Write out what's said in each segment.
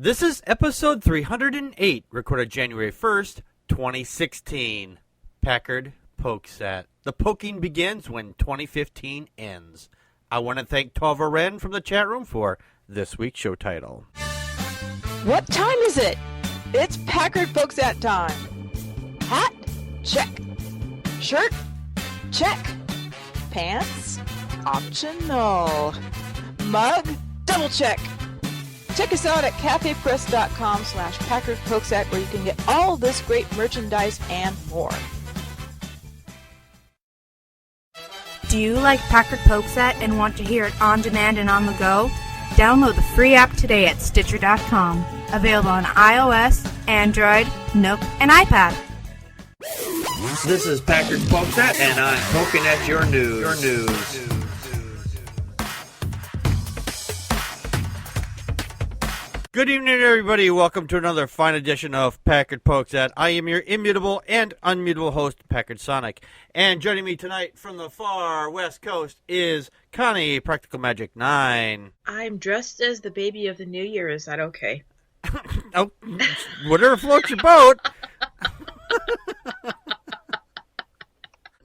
This is episode 308, recorded January 1st, 2016. Packard Pokesat. The poking begins when 2015 ends. I want to thank Tova Wren from the chat room for this week's show title. What time is it? It's Packard Pokesat time. Hat? Check. Shirt? Check. Pants? Optional. Mug? Double check. Check us out at cafepress.com/PackardPokesat where you can get all this great merchandise and more. Do you like Packard Pokesat and want to hear it on demand and on the go? Download the free app today at Stitcher.com. Available on iOS, Android, Nook, and iPad. This is Packard Pokesat, and I'm poking at your news. Good evening, everybody. Welcome to another fine edition of Packard Pokesat. I am your immutable and unmutable host, Packard Sonic. And joining me tonight from the far west coast is Connie, Practical Magic 9. I'm dressed as the baby of the new year. Is that okay? Oh, whatever floats your boat.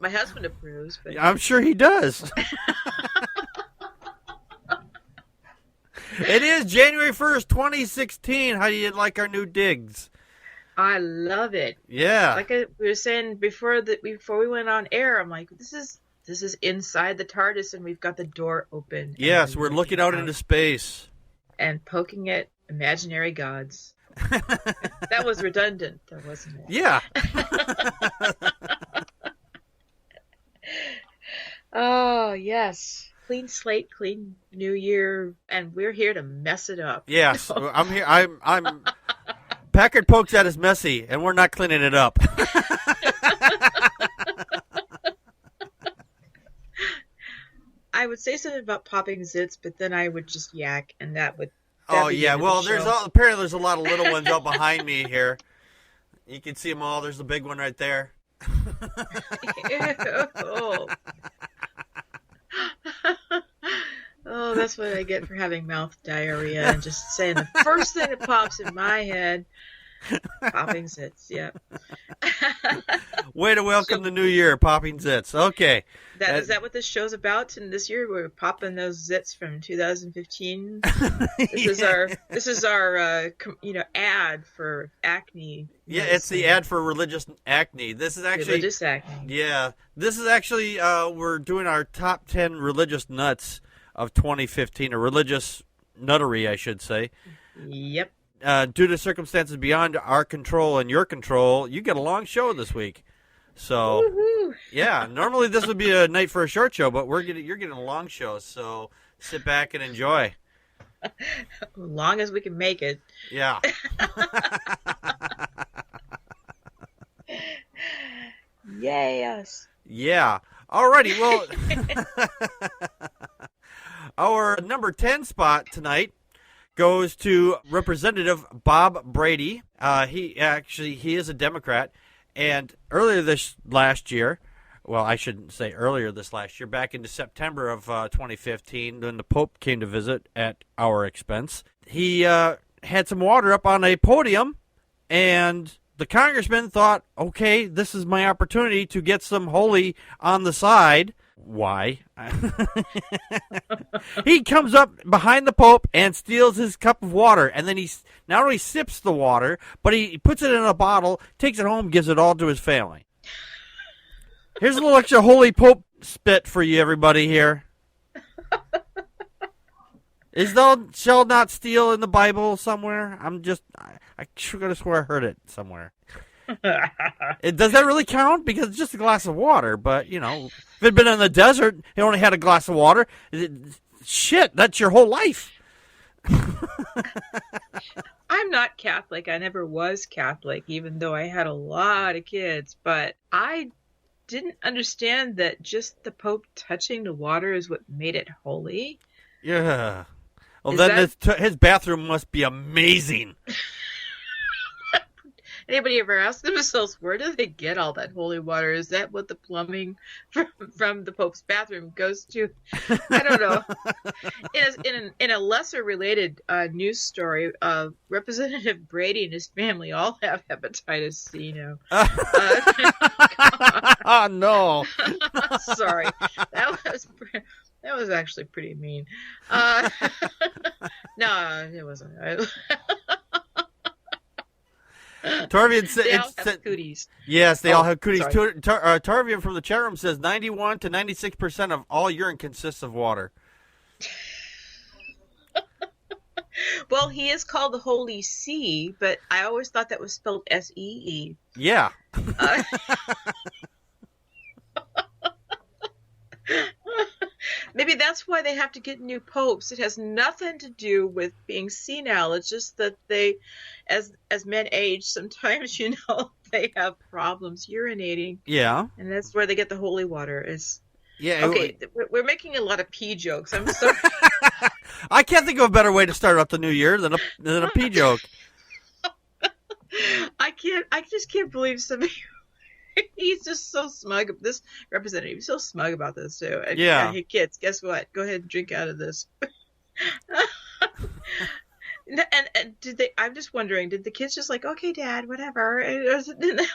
My husband approves, but I'm sure he does. It is January 1st, 2016. How do you like our new digs? I love it. Yeah. Like we were saying before we went on air, I'm like, this is inside the TARDIS, and we've got the door open. Yes, we're looking out into space. And poking at imaginary gods. That was redundant, though, wasn't it? Yeah. Oh, yes. Clean slate, clean new year, and we're here to mess it up. Yes, I'm here. I'm Packard Pokesat is messy, and we're not cleaning it up. I would say something about popping zits, but then I would just yak, and that would. Oh yeah, well, apparently there's a lot of little ones out behind me here. You can see them all. There's a big one right there. Oh. Oh, that's what I get for having mouth diarrhea and just saying the first thing that pops in my head. Popping zits, yep. Way to welcome the new year, popping zits. Okay. Is that what this show's about? And this year we're popping those zits from 2015. This is our ad for acne. Yeah, it's the ad for religious acne. This is actually religious acne. Yeah, this is actually we're doing our top 10 religious nuts of 2015, or religious nuttery, I should say. Yep. Due to circumstances beyond our control and your control, you get a long show this week. So, woo-hoo. Yeah, normally this would be a night for a short show, but you're getting a long show, so sit back and enjoy. As long as we can make it. Yeah. Yay, us. Yeah. Alrighty, well, our number 10 spot tonight goes to Representative Bob Brady. He is a Democrat, and earlier this last year, well, I shouldn't say earlier this last year, back into September of 2015, when the Pope came to visit at our expense, he had some water up on a podium, and the congressman thought, okay, this is my opportunity to get some holy on the side. Why? He comes up behind the Pope and steals his cup of water, and then he not only sips the water, but he puts it in a bottle, takes it home, gives it all to his family. Here's a little extra holy Pope spit for you, everybody here. Is thou shall not steal in the Bible somewhere? I could have swore I heard it somewhere. Does that really count? Because it's just a glass of water, but, if it had been in the desert, he only had a glass of water. Shit, that's your whole life. I'm not Catholic. I never was Catholic, even though I had a lot of kids. But I didn't understand that just the Pope touching the water is what made it holy. Yeah. Well, then his bathroom must be amazing. Anybody ever ask themselves, where do they get all that holy water? Is that what the plumbing from the Pope's bathroom goes to? I don't know. In a lesser related news story, Representative Brady and his family all have hepatitis C now. Oh, no. Sorry, that was actually pretty mean. No, it wasn't. Tarvian They all said, have cooties. yes, they all have cooties. sorry. Tarvian from the chat room says 91 to 96% of all urine consists of water. Well, he is called the Holy See, but I always thought that was spelled S-E-E. Yeah. Uh, Maybe that's why they have to get new popes. It has nothing to do with being senile. It's just that they, as men age, sometimes they have problems urinating, Yeah. and that's where they get the holy water. Is Yeah. okay. We're making a lot of pee jokes. I'm sorry. I can't think of a better way to start out the new year than a pee joke. I just can't believe somebody. He's just so smug. This representative is so smug about this too. And, Yeah. Hey kids, guess what? Go ahead and drink out of this. and did they? I'm just wondering. Did the kids just like, okay, Dad, whatever?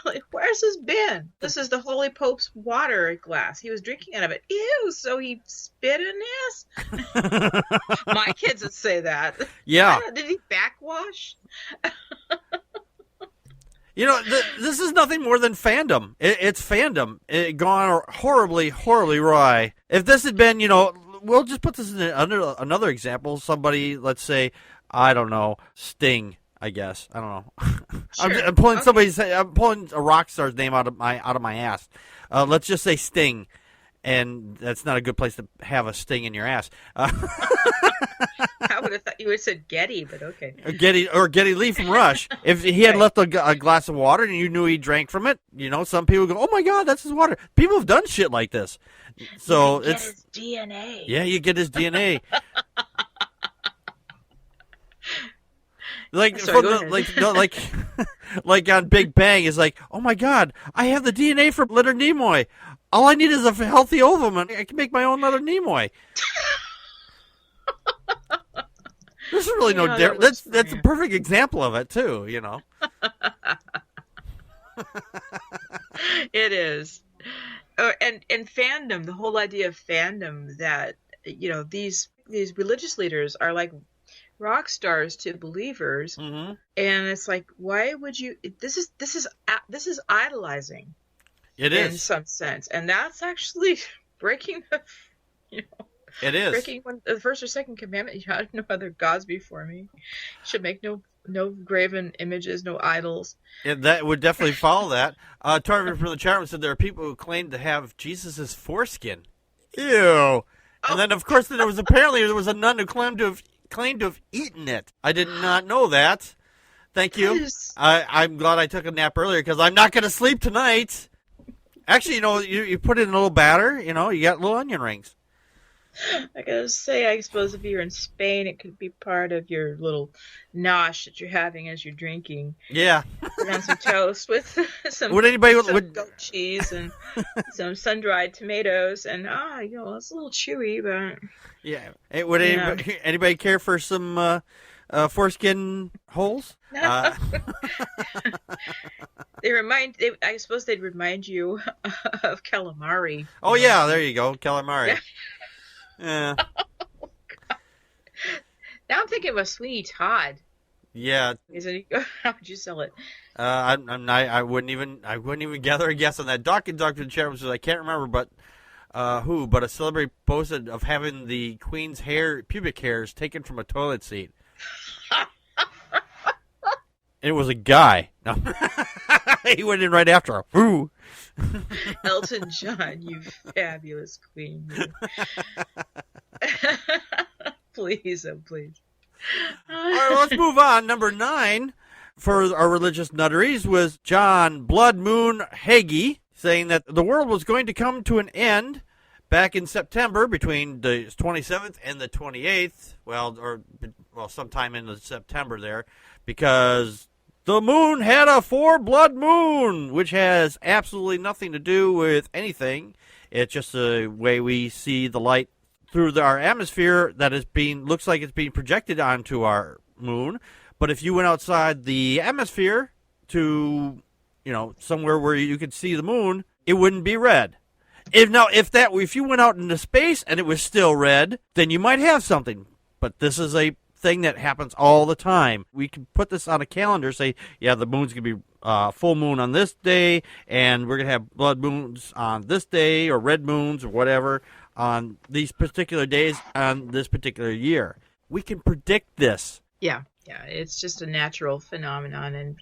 Like, where's this bin? This is the Holy Pope's water glass. He was drinking out of it. Ew! So he spit in this. My kids would say that. Yeah. Did he backwash? You know, this is nothing more than fandom. It's fandom. It gone horribly, horribly awry. If this had been, we'll just put this in another example. Somebody, let's say, I don't know, Sting, I guess. I don't know. Sure. I'm pulling Okay. I'm pulling a rock star's name out of my ass. Let's just say Sting, and that's not a good place to have a sting in your ass. I would have thought you would have said Getty, but okay. Getty Lee from Rush. If he had left a glass of water and you knew he drank from it, some people go, "Oh my God, that's his water." People have done shit like this, so You can it's get his DNA. yeah, you get his DNA. Like Sorry, from go the, ahead. like like on Big Bang is like, "Oh my God, I have the DNA from Leonard Nimoy. All I need is a healthy ovum, and I can make my own Leonard Nimoy." There's really no Yeah, difference. that That's a works for perfect example of it too. It is. And fandom, the whole idea of fandom that, these religious leaders are like rock stars to believers. Mm-hmm. And it's like, why would you, this is idolizing It in is. some sense. And that's actually breaking It is. breaking the first or second commandment. You had no other gods before me. You should make no graven images, no idols. Yeah, that would definitely follow that. Tarvin from the chat room said there are people who claim to have Jesus' foreskin. Ew. And then, of course, there was a nun who claimed to have eaten it. I did not know that. Thank you. Yes. I'm glad I took a nap earlier because I'm not going to sleep tonight. Actually, you put it in a little batter. You got little onion rings. I gotta say, I suppose if you're in Spain, it could be part of your little nosh that you're having as you're drinking. Yeah. Put on some toast with some, Would anybody some would goat cheese and some sun-dried tomatoes, and it's a little chewy, but yeah? Hey, would anybody care for some foreskin holes? I suppose they'd remind you of calamari. Oh yeah, there you go, calamari. Yeah. Now I'm thinking of a Sweeney Todd. Yeah. How would you sell it? I wouldn't even gather a guess on that. Doc in the chat room says I can't remember, but a celebrity posted of having the Queen's pubic hairs taken from a toilet seat. It was a guy. No. He went in right after her. Ooh. Elton John, you fabulous queen. Please, oh please. All right, let's move on. Number 9 for our religious nutteries was John Blood Moon Hagee, saying that the world was going to come to an end back in September between the 27th and the 28th. Well, sometime in September there, because The moon had a 4-blood moon, which has absolutely nothing to do with anything. It's just a way we see the light through our atmosphere that looks like it's being projected onto our moon. But if you went outside the atmosphere to, somewhere where you could see the moon, it wouldn't be red. If you went out into space and it was still red, then you might have something. But this is a thing that happens all the time. We can put this on a calendar, say, yeah, the moon's going to be full moon on this day, and we're going to have blood moons on this day, or red moons, or whatever, on these particular days on this particular year. We can predict this. Yeah, it's just a natural phenomenon. And,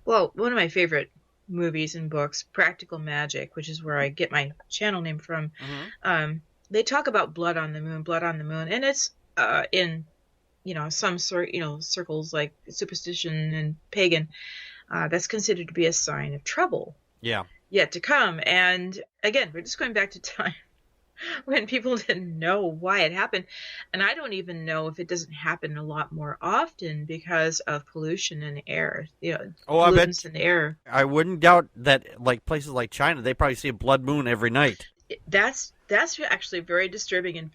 well, one of my favorite movies and books, Practical Magic, which is where I get my channel name from, they talk about blood on the moon, and it's in some sort, circles like superstition and pagan, that's considered to be a sign of trouble. Yeah. Yet to come. And again, we're just going back to time when people didn't know why it happened. And I don't even know if it doesn't happen a lot more often because of pollution in the air. Pollutants in the air. I wouldn't doubt that, like places like China, they probably see a blood moon every night. That's actually very disturbing and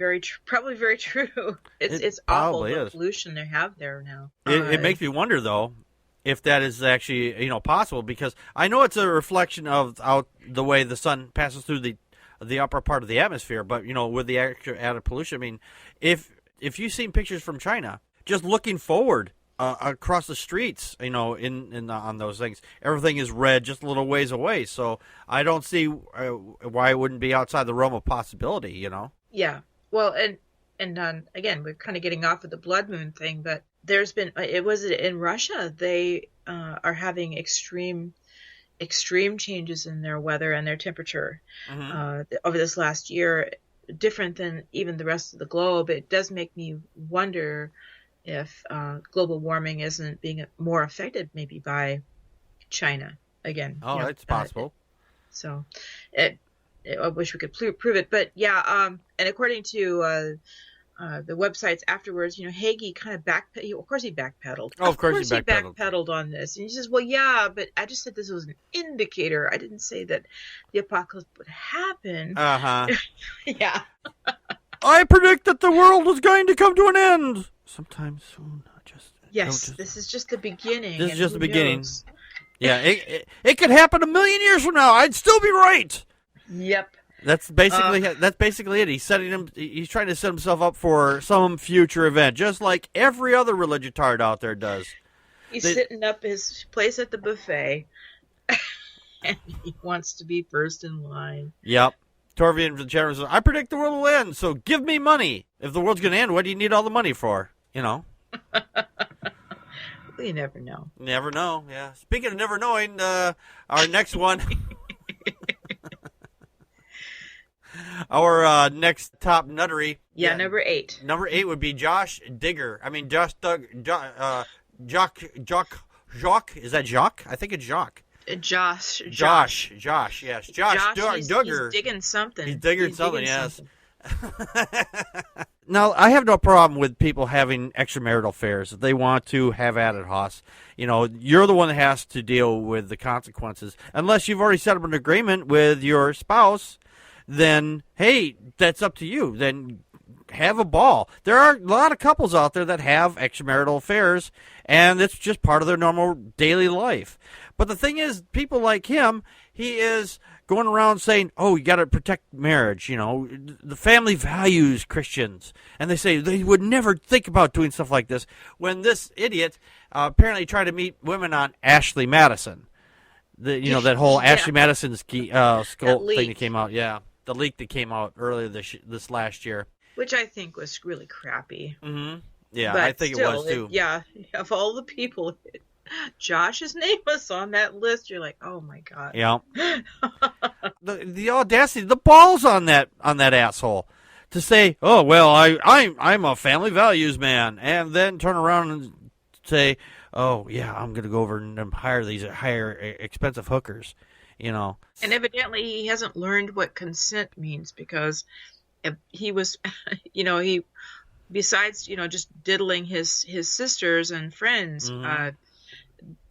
probably very true. It's awful the pollution they have there now. It makes me wonder, though, if that is actually possible, because I know it's a reflection of the way the sun passes through the upper part of the atmosphere, but with the extra added pollution, I mean, if you've seen pictures from China, just looking forward across the streets, on those things, everything is red just a little ways away. So I don't see why it wouldn't be outside the realm of possibility. Yeah. Well, and again, we're kind of getting off of the blood moon thing, but there's been in Russia, they are having extreme changes in their weather and their temperature over this last year, different than even the rest of the globe. It does make me wonder if global warming isn't being more affected maybe by China again. Oh, it's possible. So I wish we could prove it. But yeah, and according to the websites afterwards, Hagee kind of backpedaled. Of course he backpedaled. Oh, of course he backpedaled on this. And he says, well, yeah, but I just said this was an indicator. I didn't say that the apocalypse would happen. Uh-huh. Yeah. I predict that the world is going to come to an end sometime soon. This is just the beginning. This is just the beginning. Yeah, it could happen 1,000,000 years from now. I'd still be right. Yep. That's basically it. He's trying to set himself up for some future event, just like every other religitard out there does. He's sitting up his place at the buffet, and he wants to be first in line. Yep. Torvian the General says, I predict the world will end, so give me money. If the world's going to end, what do you need all the money for? Well, you never know. Never know, yeah. Speaking of never knowing, our next one... Our next top nuttery. Yeah, number 8. Number 8 would be Josh Digger. I mean, Jock. Is that Jacques? I think it's Jacques. Josh, yes. Josh Duggar. He's digging something. He's digging something, yes. Now, I have no problem with people having extramarital affairs. If they want to, have at it, Hoss. You're the one that has to deal with the consequences. Unless you've already set up an agreement with your spouse, then, hey, that's up to you. Then have a ball. There are a lot of couples out there that have extramarital affairs, and it's just part of their normal daily life. But the thing is, people like him, he is going around saying, oh, you got to protect marriage, the family values Christians. And they say they would never think about doing stuff like this, when this idiot apparently tried to meet women on Ashley Madison. That whole Ashley Madison's skull thing that came out, yeah. The leak that came out earlier this last year. Which I think was really crappy. Mm-hmm. Yeah, but I think still, it was too. Of all the people, Josh's name was on that list. You're like, oh my god. Yeah. the audacity, the balls on that asshole to say, oh well, I'm a family values man, and then turn around and say, oh yeah, I'm gonna go over and hire these expensive hookers. And evidently he hasn't learned what consent means, because he was, he, besides, just diddling his sisters and friends,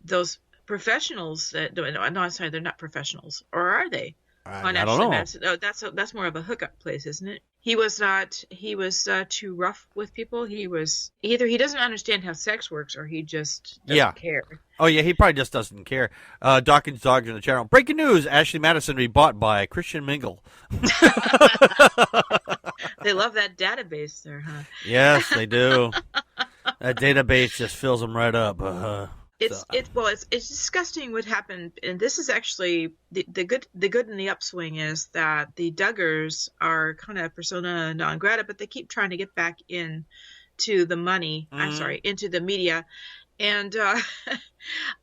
those professionals that no, I'm sorry, they're not professionals, or are they? On I don't Ashley know. Madison. Oh, that's more of a hookup place, isn't it? He was not. He was too rough with people. He was either he doesn't understand how sex works, or he just doesn't care. Oh, yeah, he probably just doesn't care. Dawkins Dogs in the channel. Breaking news, Ashley Madison to be bought by Christian Mingle. They love that database there, huh? Yes, they do. That database just fills them right up. It's disgusting what happened, and this is actually the good in the upswing is that the Duggars are kind of persona non grata, but they keep trying to get back in to the money. I'm sorry, into the media, and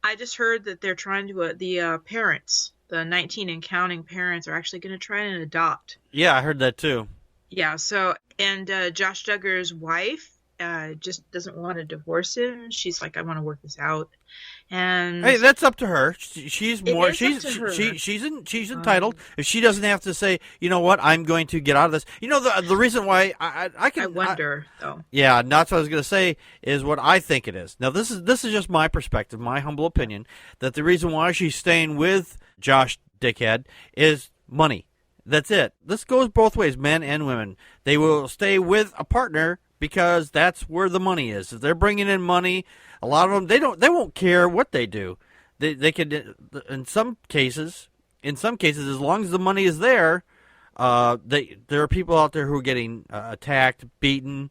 I just heard that they're trying to the parents, the 19 and counting parents, are actually going to try and adopt. Yeah, I heard that too. Yeah. So and Josh Duggar's wife just doesn't want to divorce him. She's like, I want to work this out. And hey, that's up to her. She's more. She's entitled. If she doesn't have to say, you know what, I'm going to get out of this. You know, the reason why I wonder though. Yeah, that's what I was going to say. Is what I think it is. Now, this is just my perspective, my humble opinion, that the reason why she's staying with Josh Dickhead is money. That's it. This goes both ways, men and women. They will stay with a partner because that's where the money is. If they're bringing in money, a lot of them they won't care what they do. They could in some cases, as long as the money is there, there are people out there who are getting attacked, beaten,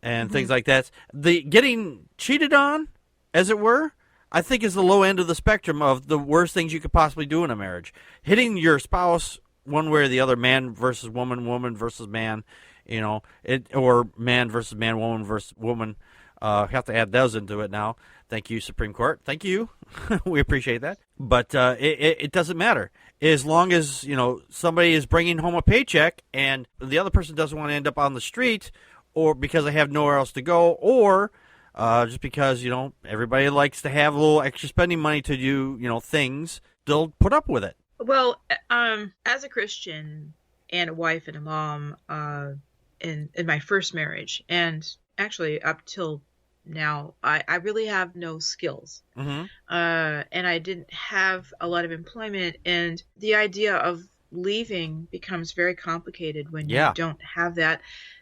and things like that. The getting cheated on, as it were, I think is the low end of the spectrum of the worst things you could possibly do in a marriage. Hitting your spouse one way or the other, man versus woman, woman versus man. You know, or man versus man, woman versus woman. Have to add those into it now. Thank you, Supreme Court. Thank you. We appreciate that. But it doesn't matter. As long as, you know, somebody is bringing home a paycheck and the other person doesn't want to end up on the street or because they have nowhere else to go or just because, you know, everybody likes to have a little extra spending money to do, you know, things, they'll put up with it. Well, as a Christian and a wife and a mom, in my first marriage, and actually up till now, I really have no skills. And I didn't have a lot of employment, and the idea of leaving becomes very complicated when you don't have that.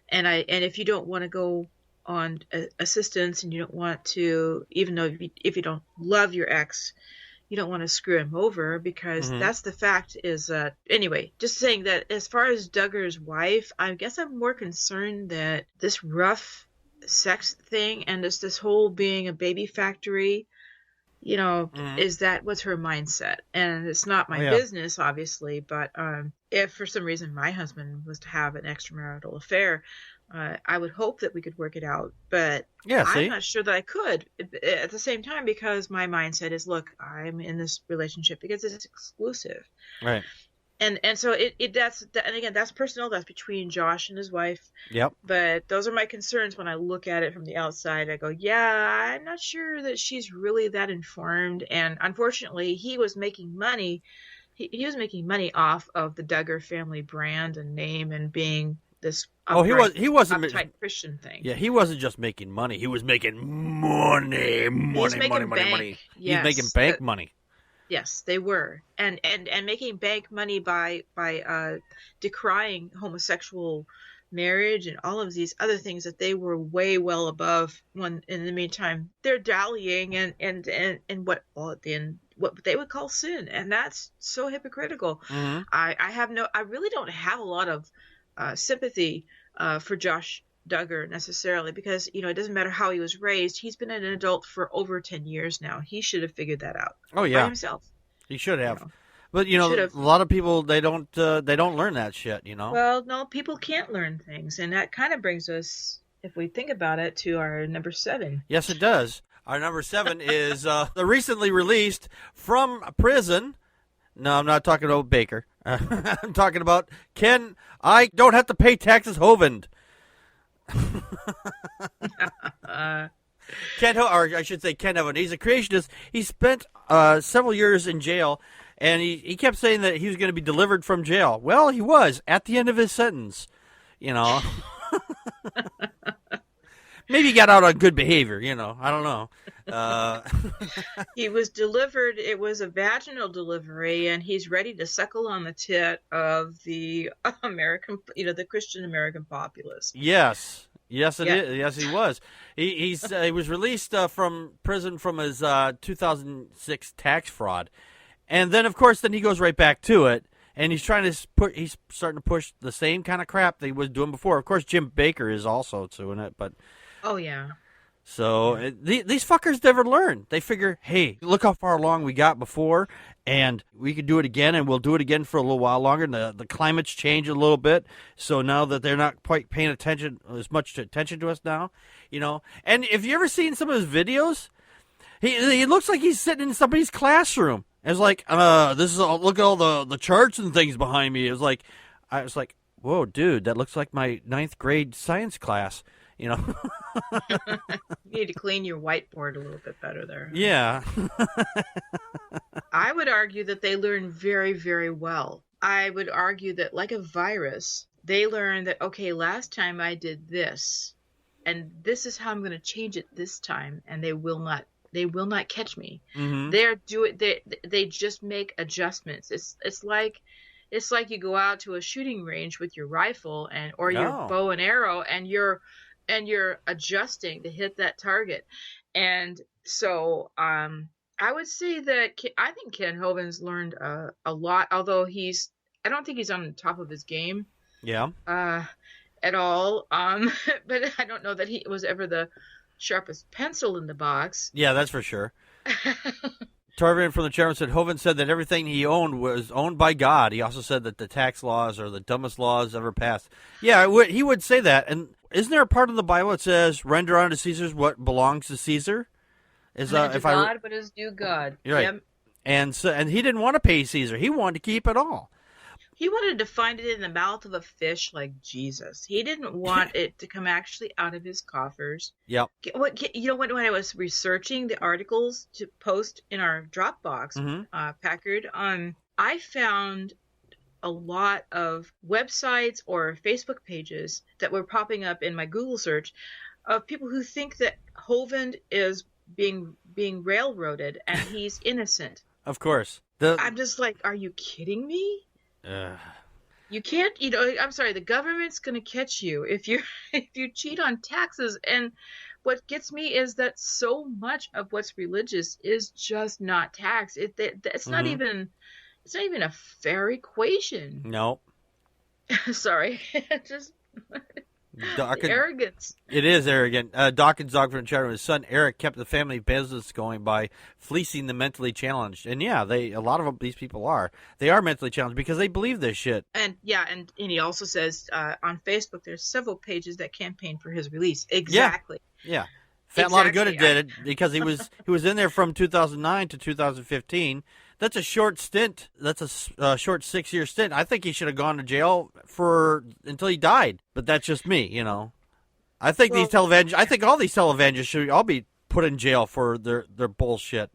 And if you don't want to go on assistance, and you don't want to, even though if you don't love your ex, you don't want to screw him over, because that's the fact is anyway, just saying that as far as Duggar's wife, I guess I'm more concerned that this rough sex thing and this whole being a baby factory, you know, is that what's her mindset? And it's not my business, obviously, but if for some reason my husband was to have an extramarital affair, I would hope that we could work it out, but I'm not sure that I could at the same time, because my mindset is, look, I'm in this relationship because it's exclusive. Right. And so and again, that's personal. That's between Josh and his wife. Yep. But those are my concerns when I look at it from the outside. I go, yeah, I'm not sure that she's really that informed. And unfortunately, he was making money. He was making money off of the Duggar family brand and name and being this he wasn't uptight Christian thing. Yeah, he wasn't just making money. He was making money. Yes, he's making bank money. Yes, they were, and making bank money by decrying homosexual marriage and all of these other things that they were way well above. When in the meantime they're dallying and what they would call sin, and that's so hypocritical. I really don't have a lot of sympathy for Josh Duggar necessarily, because, you know, it doesn't matter how he was raised. He's been an adult for over 10 years now. He should have figured that out. By himself. He should have. You know. But, you know, a lot of people, they don't learn that shit, you know. Well, no, people can't learn things, and that kind of brings us, if we think about it, to our number 7. Yes, it does. Our number 7 is the recently released from prison. No, I'm not talking about Baker. I'm talking about Ken. I don't have to pay taxes. Hovind. Ken Hovind. He's a creationist. He spent several years in jail, and he kept saying that he was going to be delivered from jail. Well, he was at the end of his sentence. You know. Maybe he got out on good behavior, I don't know. He was delivered, it was a vaginal delivery, and he's ready to suckle on the tit of the American, the Christian American populace. Yes. Yes, it Yeah. is. Yes, he was. He was released from prison from his 2006 tax fraud. And then, of course, he goes right back to it. And he's starting to push the same kind of crap that he was doing before. Of course, Jim Baker is also doing it, but Oh, yeah. so these fuckers never learn. They figure, hey, look how far along we got before, and we could do it again, and we'll do it again for a little while longer. And the climate's changed a little bit, so now that they're not quite paying as much attention to us now, And if you ever seen some of his videos, he looks like he's sitting in somebody's classroom. It's like, this is look at all the charts and things behind me. I was like, whoa, dude, that looks like my 9th grade science class. You need to clean your whiteboard a little bit better there. Yeah. I would argue that they learn very, very well. I would argue that, like a virus, they learn that, okay, last time I did this, and this is how I'm going to change it this time, and they will not catch me. Mm-hmm. They just make adjustments. It's like you go out to a shooting range with your rifle or your bow and arrow, and you're adjusting to hit that target. And so I would say that I think Ken Hovind's learned a lot, although I don't think he's on the top of his game. Yeah. At all. But I don't know that he was ever the sharpest pencil in the box. Yeah, that's for sure. Tarvin from the chairman said Hovind said that everything he owned was owned by God. He also said that the tax laws are the dumbest laws ever passed. Yeah, he would say that. And isn't there a part of the Bible that says, "Render unto Caesar what belongs to Caesar"? God, but is due God. You're right. Yep. And he didn't want to pay Caesar. He wanted to keep it all. He wanted to find it in the mouth of a fish like Jesus. He didn't want it to come actually out of his coffers. Yep. When I was researching the articles to post in our Dropbox, Mm-hmm. Packard, I found a lot of websites or Facebook pages that were popping up in my Google search of people who think that Hovind is being railroaded and he's innocent. Of course. I'm just like, are you kidding me? You can't, I'm sorry, the government's going to catch you if you cheat on taxes. And what gets me is that so much of what's religious is just not taxed. It's not even a fair equation. No. Sorry. Just arrogance. It is arrogant. Dawkins' dog from the chat room. His son Eric kept the family business going by fleecing the mentally challenged. And yeah, a lot of these people are. They are mentally challenged because they believe this shit. And yeah, and he also says on Facebook there's several pages that campaign for his release. Exactly. Yeah. Fat lot of good it did it because he was in there from 2009 to 2015. That's a short stint. That's a short 6-year stint. I think he should have gone to jail until he died. But that's just me, I think all these televangelists should all be put in jail for their bullshit.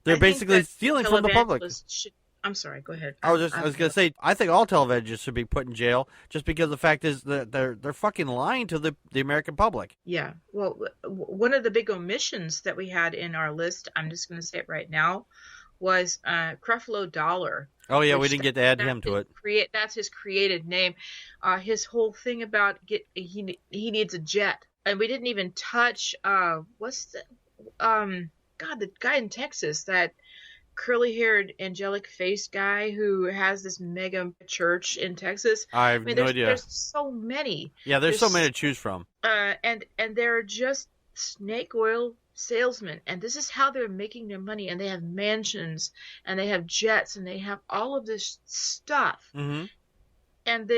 They're basically stealing from the public. I'm sorry. Go ahead. I was going to say, I think all televangelists should be put in jail just because the fact is that they're fucking lying to the American public. Yeah. Well, one of the big omissions that we had in our list, I'm just going to say it right now, was Creflo Dollar. Oh yeah, we didn't get to add him to it. That's his created name. His whole thing about he needs a jet, and we didn't even touch what's the the guy in Texas, that curly-haired, angelic-faced guy who has this mega church in Texas. I have no idea. There's so many. Yeah, there's so many to choose from. And they're just snake oil salesmen, and this is how they're making their money. And they have mansions, and they have jets, and they have all of this stuff. Mm-hmm. And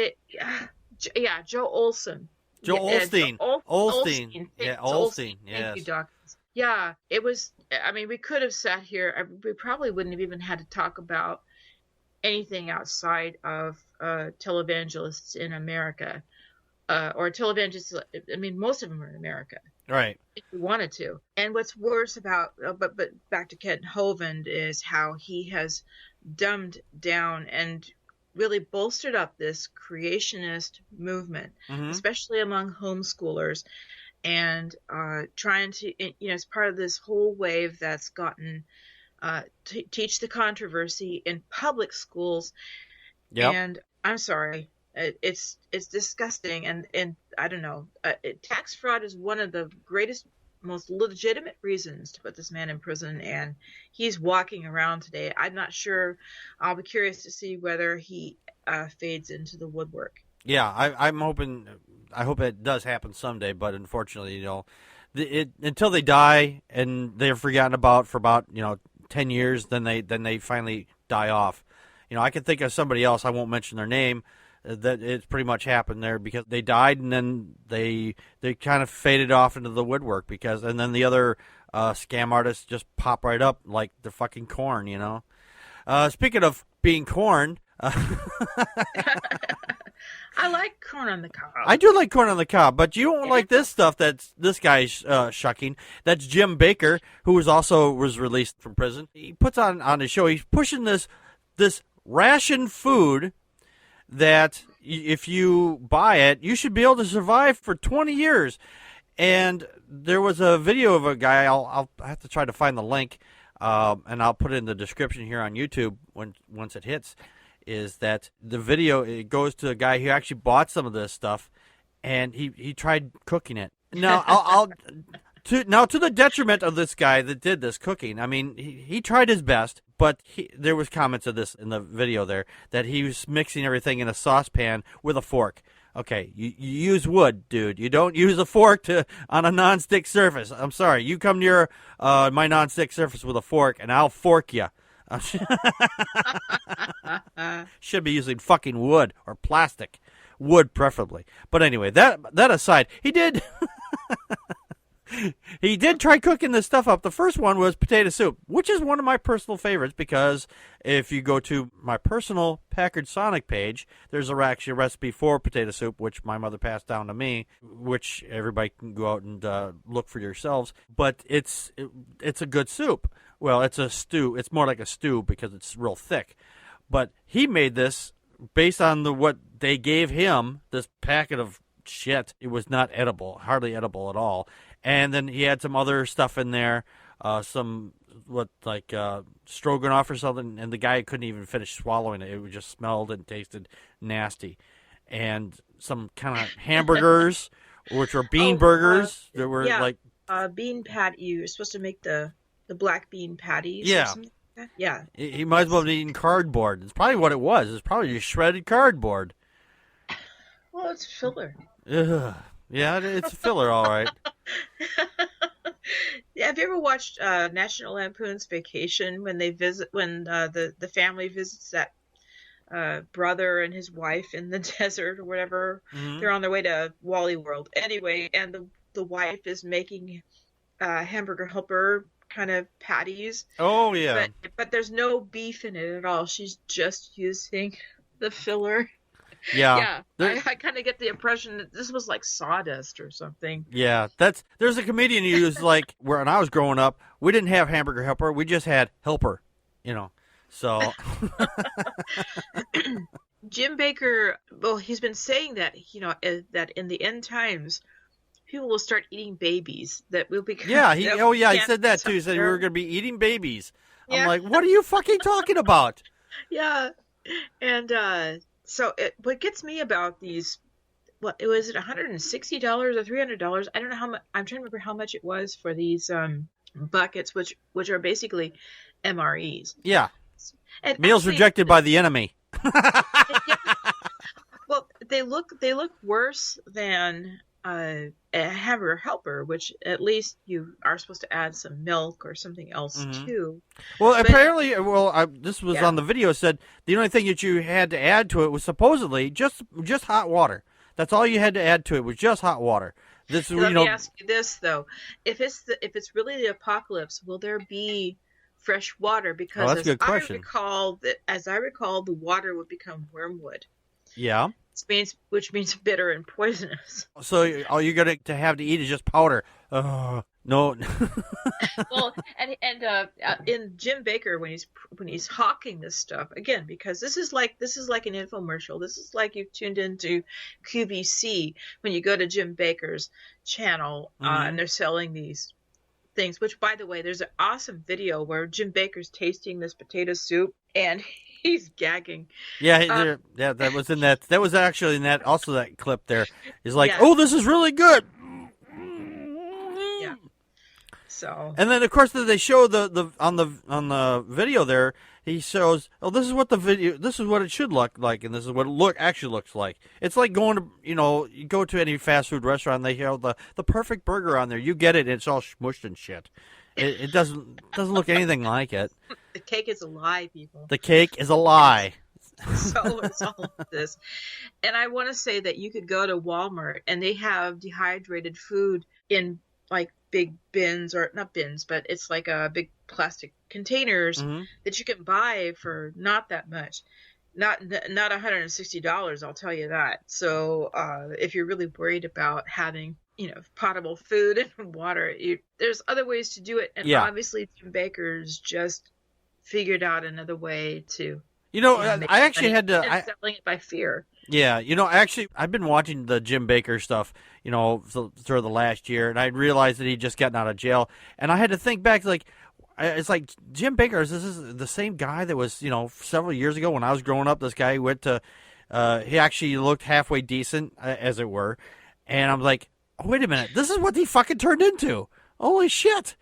Joe Olson. Olstein. Olstein. Yeah, Olstein. Yes. Thank you, Doc. Yeah, it was. I mean, we could have sat here. We probably wouldn't have even had to talk about anything outside of televangelists in America, or televangelists. I mean, most of them are in America. Right. If we wanted to. And what's worse about, but back to Ken Hovind, is how he has dumbed down and really bolstered up this creationist movement, mm-hmm. especially among homeschoolers. and trying to, it's part of this whole wave that's gotten teach the controversy in public schools. Yep. And I'm sorry, it's disgusting, and I don't know. Tax fraud is one of the greatest, most legitimate reasons to put this man in prison, and he's walking around today. I'm not sure. I'll be curious to see whether he fades into the woodwork. Yeah, I'm hoping. I hope it does happen someday, but unfortunately, until they die and they're forgotten about for about 10 years, then they finally die off. I can think of somebody else. I won't mention their name. That it's pretty much happened there because they died and then they kind of faded off into the woodwork and then the other scam artists just pop right up like the fucking corn. Speaking of being corn. I like corn on the cob. I do like corn on the cob, but you don't like this stuff that's this guy's shucking. That's Jim Baker, who was released from prison. He puts on his show, he's pushing this ration food that if you buy it, you should be able to survive for 20 years. And there was a video of a guy, I'll have to try to find the link, and I'll put it in the description here on YouTube once it hits, is that the video, it goes to a guy who actually bought some of this stuff, and he tried cooking it. Now, to the detriment of this guy that did this cooking, I mean, he tried his best, but there was comments of this in the video there, that he was mixing everything in a saucepan with a fork. Okay, you use wood, dude. You don't use a fork on a nonstick surface. I'm sorry. You come near my nonstick surface with a fork, and I'll fork you. Should be using fucking wood or plastic. Wood, preferably. But anyway, that aside, he did... He did try cooking this stuff up. The first one was potato soup, which is one of my personal favorites because if you go to my personal Packard Sonic page, there's actually a recipe for potato soup, which my mother passed down to me, which everybody can go out and look for yourselves. But it's a good soup. Well, it's a stew. It's more like a stew because it's real thick. But he made this based on what they gave him, this packet of shit. It was not edible, hardly edible at all. And then he had some other stuff in there, stroganoff or something, and the guy couldn't even finish swallowing it. It just smelled and tasted nasty. And some kind of hamburgers, which were bean burgers. There were bean patty. You're supposed to make the black bean patties. Yeah. Or something like that. Yeah. He might as well have eaten cardboard. It's probably what it was. It's probably just shredded cardboard. Well, it's filler. Ugh. Yeah, it's filler, all right. Have you ever watched National Lampoon's Vacation when the family visits that brother and his wife in the desert or whatever? Mm-hmm. They're on their way to Wally World. Anyway, and the wife is making hamburger helper kind of patties. Oh, yeah. But there's no beef in it at all. She's just using the filler. Yeah. I kind of get the impression that this was like sawdust or something. Yeah, there's a comedian who's like, when I was growing up, we didn't have hamburger helper, we just had helper, so. Jim Baker, well, he's been saying that, that in the end times, people will start eating babies, that will become. Yeah, he said that too. He said we were going to be eating babies. Yeah. I'm like, what are you fucking talking about? Yeah, and so what gets me about these, was it $160 or $300? I don't know how much. I'm trying to remember how much it was for these buckets, which are basically MREs. Yeah, and meals actually, rejected by the enemy. Well, they look worse than a hamburger helper, which at least you are supposed to add some milk or something else to. Well, apparently, this was on the video, said the only thing that you had to add to it was supposedly just hot water. That's all you had to add to it was just hot water. Let me ask you this though: if it's really the apocalypse, will there be fresh water? Because that's a good question. As I recall, the water would become wormwood. Yeah. Which means bitter and poisonous. So all you're going to have to eat is just powder. No. Well, and in Jim Baker when he's hawking this stuff again, because this is like an infomercial. This is like you've tuned into QVC when you go to Jim Baker's channel and they're selling these things. Which, by the way, there's an awesome video where Jim Baker's tasting this potato soup and he's gagging. Yeah, that was in that. That was actually in that. Also, that clip there is like, Yeah. oh, this is really good. Yeah. So. And then, of course, they show the on the video there. He shows, oh, this is what it should look like, and this is what it actually looks like. It's like going to, you go to any fast food restaurant, they have the perfect burger on there. You get it, and it's all smushed and shit. It doesn't look anything like it. The cake is a lie, people. The cake is a lie. So it's all of this. And I want to say that you could go to Walmart and they have dehydrated food in like big bins, or not bins, but it's like a big plastic containers that you can buy for not that much. Not $160, I'll tell you that. So if you're really worried about having, potable food and water, there's other ways to do it. And obviously Jim Baker's just figured out another way to I actually had to selling it by fear. Yeah, I've been watching the Jim Baker stuff, through the last year, and I realized that he'd just gotten out of jail, and I had to think back, it's like Jim Baker, this is the same guy that was, several years ago when I was growing up. This guy went to, he actually looked halfway decent, as it were, and I'm like, oh, wait a minute, this is what he fucking turned into. Holy shit.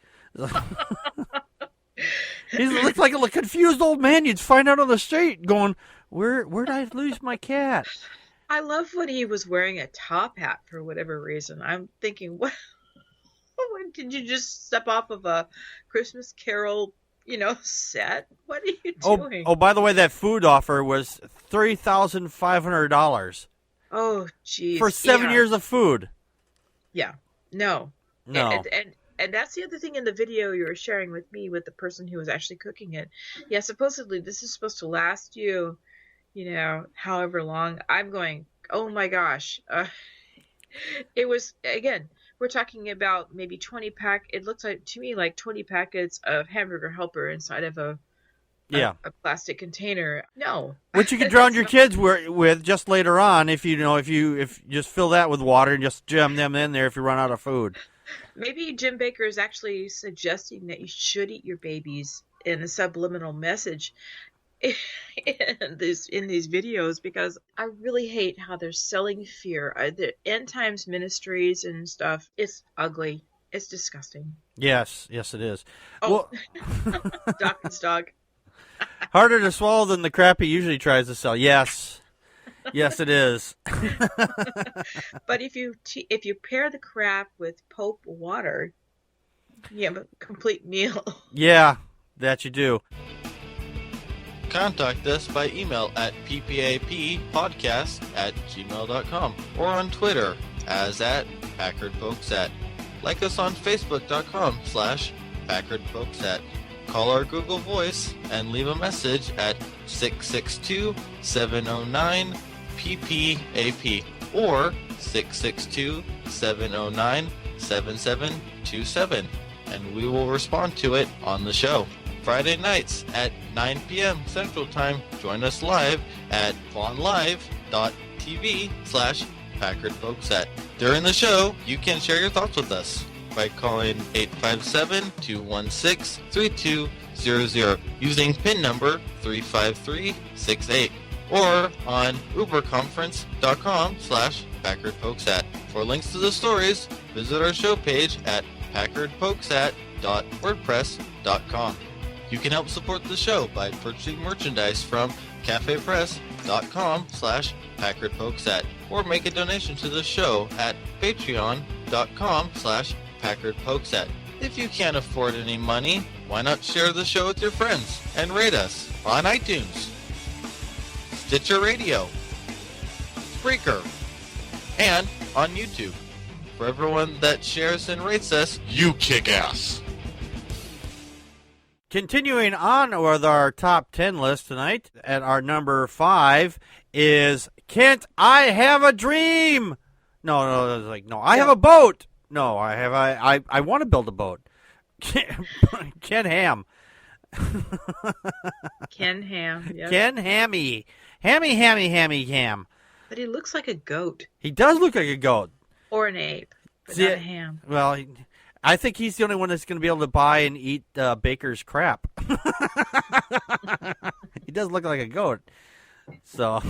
He looks like a confused old man you'd find out on the street going, where'd I lose my cat? I love when he was wearing a top hat for whatever reason. I'm thinking, what? Did you just step off of a Christmas Carol, set? What are you doing? Oh, by the way, that food offer was $3,500. Oh, geez. For 7 years of food. Yeah. No. No. And that's the other thing in the video you were sharing with me with the person who was actually cooking it. Yeah, supposedly this is supposed to last you, however long. I'm going, oh my gosh. It was, again, we're talking about maybe 20 it looks like to me like 20 packets of Hamburger Helper inside of a plastic container. No. Which you can drown your kids with just later on if you just fill that with water and just jam them in there if you run out of food. Maybe Jim Baker is actually suggesting that you should eat your babies in a subliminal message in these videos, because I really hate how they're selling fear. The end times ministries and stuff, it's ugly. It's disgusting. Yes, it is. Oh, Dawkins dog. Harder to swallow than the crap he usually tries to sell. Yes, it is. But if you pair the crap with Pope water, you have a complete meal. Yeah, that you do. Contact us by email at ppappodcast@gmail.com or on Twitter as @PackardFolksat. Like us on Facebook.com/PackardFolksat. Call our Google Voice and leave a message at 662-709-PPAP or 662-709-7727, and we will respond to it on the show. Friday nights at 9 p.m. Central Time. Join us live at vonlive.tv/PackardFolksat. During the show, you can share your thoughts with us by calling 857-216-3200 using PIN number 35368 or on uberconference.com/PackardFolksat. For links to the stories, visit our show page at packardfolksat.wordpress.com. You can help support the show by purchasing merchandise from cafepress.com/PackardFolksat or make a donation to the show at patreon.com/PackardFolksat. If you can't afford any money, why not share the show with your friends and rate us on iTunes, Stitcher Radio, Spreaker, and on YouTube. For everyone that shares and rates us, you kick ass. Continuing on with our top 10 list tonight, at our number 5 is Can't I Have a Dream? No, I have a boat. No, I have. I want to build a boat. Ken Ham. Ken Ham. Yep. Ken Hammy. Hammy Ham. But he looks like a goat He does look like a goat. or an ape, but See, not a ham. Well, I think he's the only one that's going to be able to buy and eat Baker's crap. He does look like a goat. So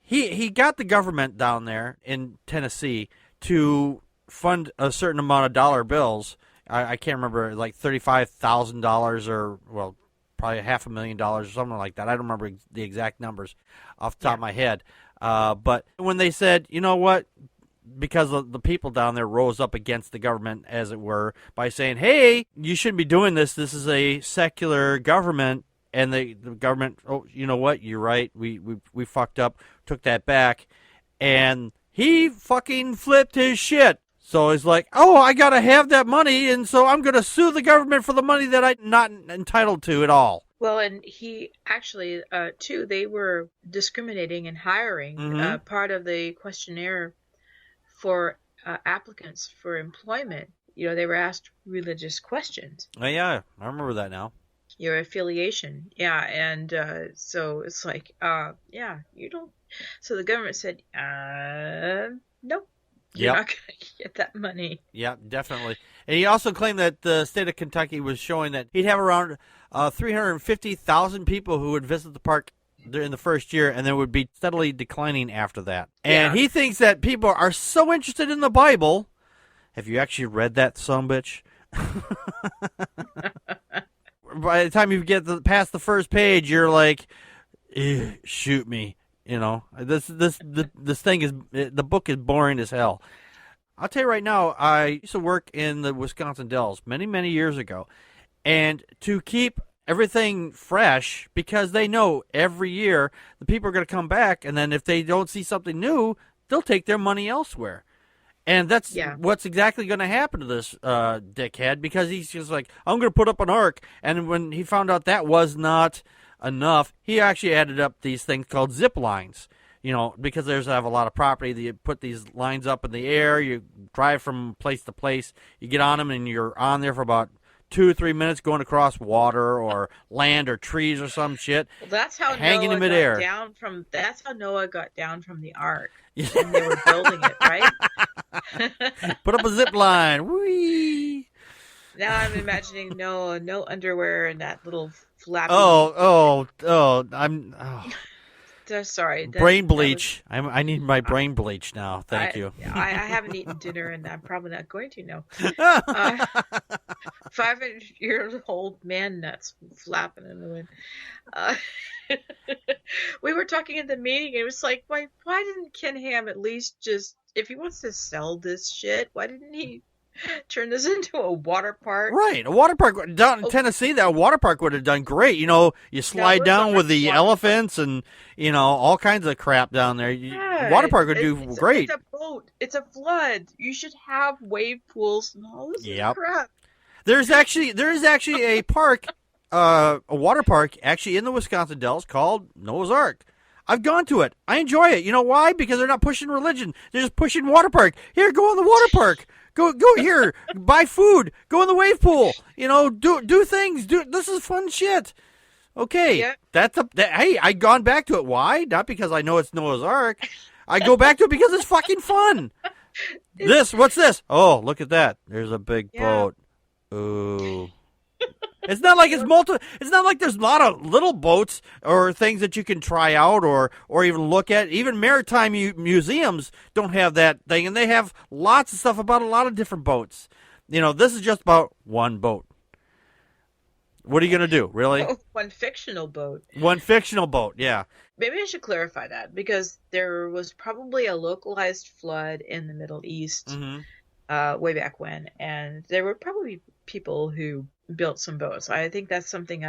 he got the government down there in Tennessee to fund a certain amount of dollar bills. I can't remember, like $35,000 or, well, probably $500,000 or something like that. I don't remember the exact numbers off the top of my head. But when they said, you know what, because the people down there rose up against the government, as it were, by saying, hey, you shouldn't be doing this. This is a secular government. And the government, oh, you know what, you're right. We fucked up, took that back. And he fucking flipped his shit. So he's like, oh, I got to have that money, and so I'm going to sue the government for the money that I'm not entitled to at all. Well, and he actually, too, they were discriminating in hiring. Mhm. Part of the questionnaire for applicants for employment, they were asked religious questions. Oh, yeah, I remember that now. Your affiliation. Yeah, and so it's like, yeah, you don't. So the government said, nope. You're Yep. not going to get that money. Yeah, definitely. And he also claimed that the state of Kentucky was showing that he'd have around 350,000 people who would visit the park in the first year, and then would be steadily declining after that. And Yeah. he thinks that people are so interested in the Bible. Have you actually read that sumbitch? By the time you get past the first page, you're like, shoot me. This thing is, the book is boring as hell. I'll tell you right now, I used to work in the Wisconsin Dells many, many years ago. And to keep everything fresh, because they know every year the people are going to come back, and then if they don't see something new, they'll take their money elsewhere. And that's what's exactly going to happen to this dickhead, because he's just like, I'm going to put up an ark. And when he found out that was not enough, he actually added up these things called zip lines. Because there's have a lot of property, you put these lines up in the air, you drive from place to place, you get on them, and you're on there for about 2 or 3 minutes going across water or land or trees or some shit. Well, that's how hanging Noah in midair. got down from. That's how Noah got down from the ark when they were building it, right? Put up a zip line. Whee! Now I'm imagining Noah, no underwear, and that little flappy. Sorry. Brain bleach. I need my brain bleach now. Thank you. I haven't eaten dinner, and I'm probably not going to now. 500-year-old man nuts flapping in the wind. We were talking in the meeting, and it was like, why didn't Ken Ham at least just, if he wants to sell this shit, why didn't he turn this into a water park? Right, a water park down in Tennessee. That water park would have done great. You slide down with the elephants and all kinds of crap down there. Water park would do great. It's a boat. It's a flood. You should have wave pools and all this crap. There is actually a park, a water park, actually in the Wisconsin Dells called Noah's Ark. I've gone to it. I enjoy it. You know why? Because they're not pushing religion. They're just pushing water park. Here, go in the water park. Go here. Buy food. Go in the wave pool. Do things. This is fun shit. Okay. Yeah. Hey, I've gone back to it. Why? Not because I know it's Noah's Ark. I go back to it because it's fucking fun. What's this? Oh, look at that. There's a big boat. Ooh. It's not like it's not like there's a lot of little boats or things that you can try out or even look at. Even maritime museums don't have that thing, and they have lots of stuff about a lot of different boats. This is just about one boat. What are you going to do, really? Oh, one fictional boat. One fictional boat, yeah. Maybe I should clarify that, because there was probably a localized flood in the Middle East way back when, and there were probably people who built some boats. I think that's something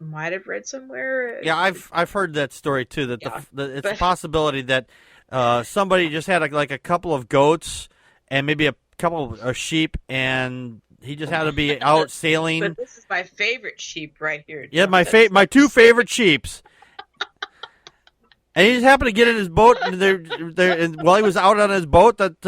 might have read somewhere. Yeah, I've heard that story too. That it's a possibility that somebody just had a couple of goats and maybe a couple of sheep, and he just had to be out sailing. But this is my favorite sheep right here. Yeah, my two favorite sheeps. And he just happened to get in his boat, and and while he was out on his boat, that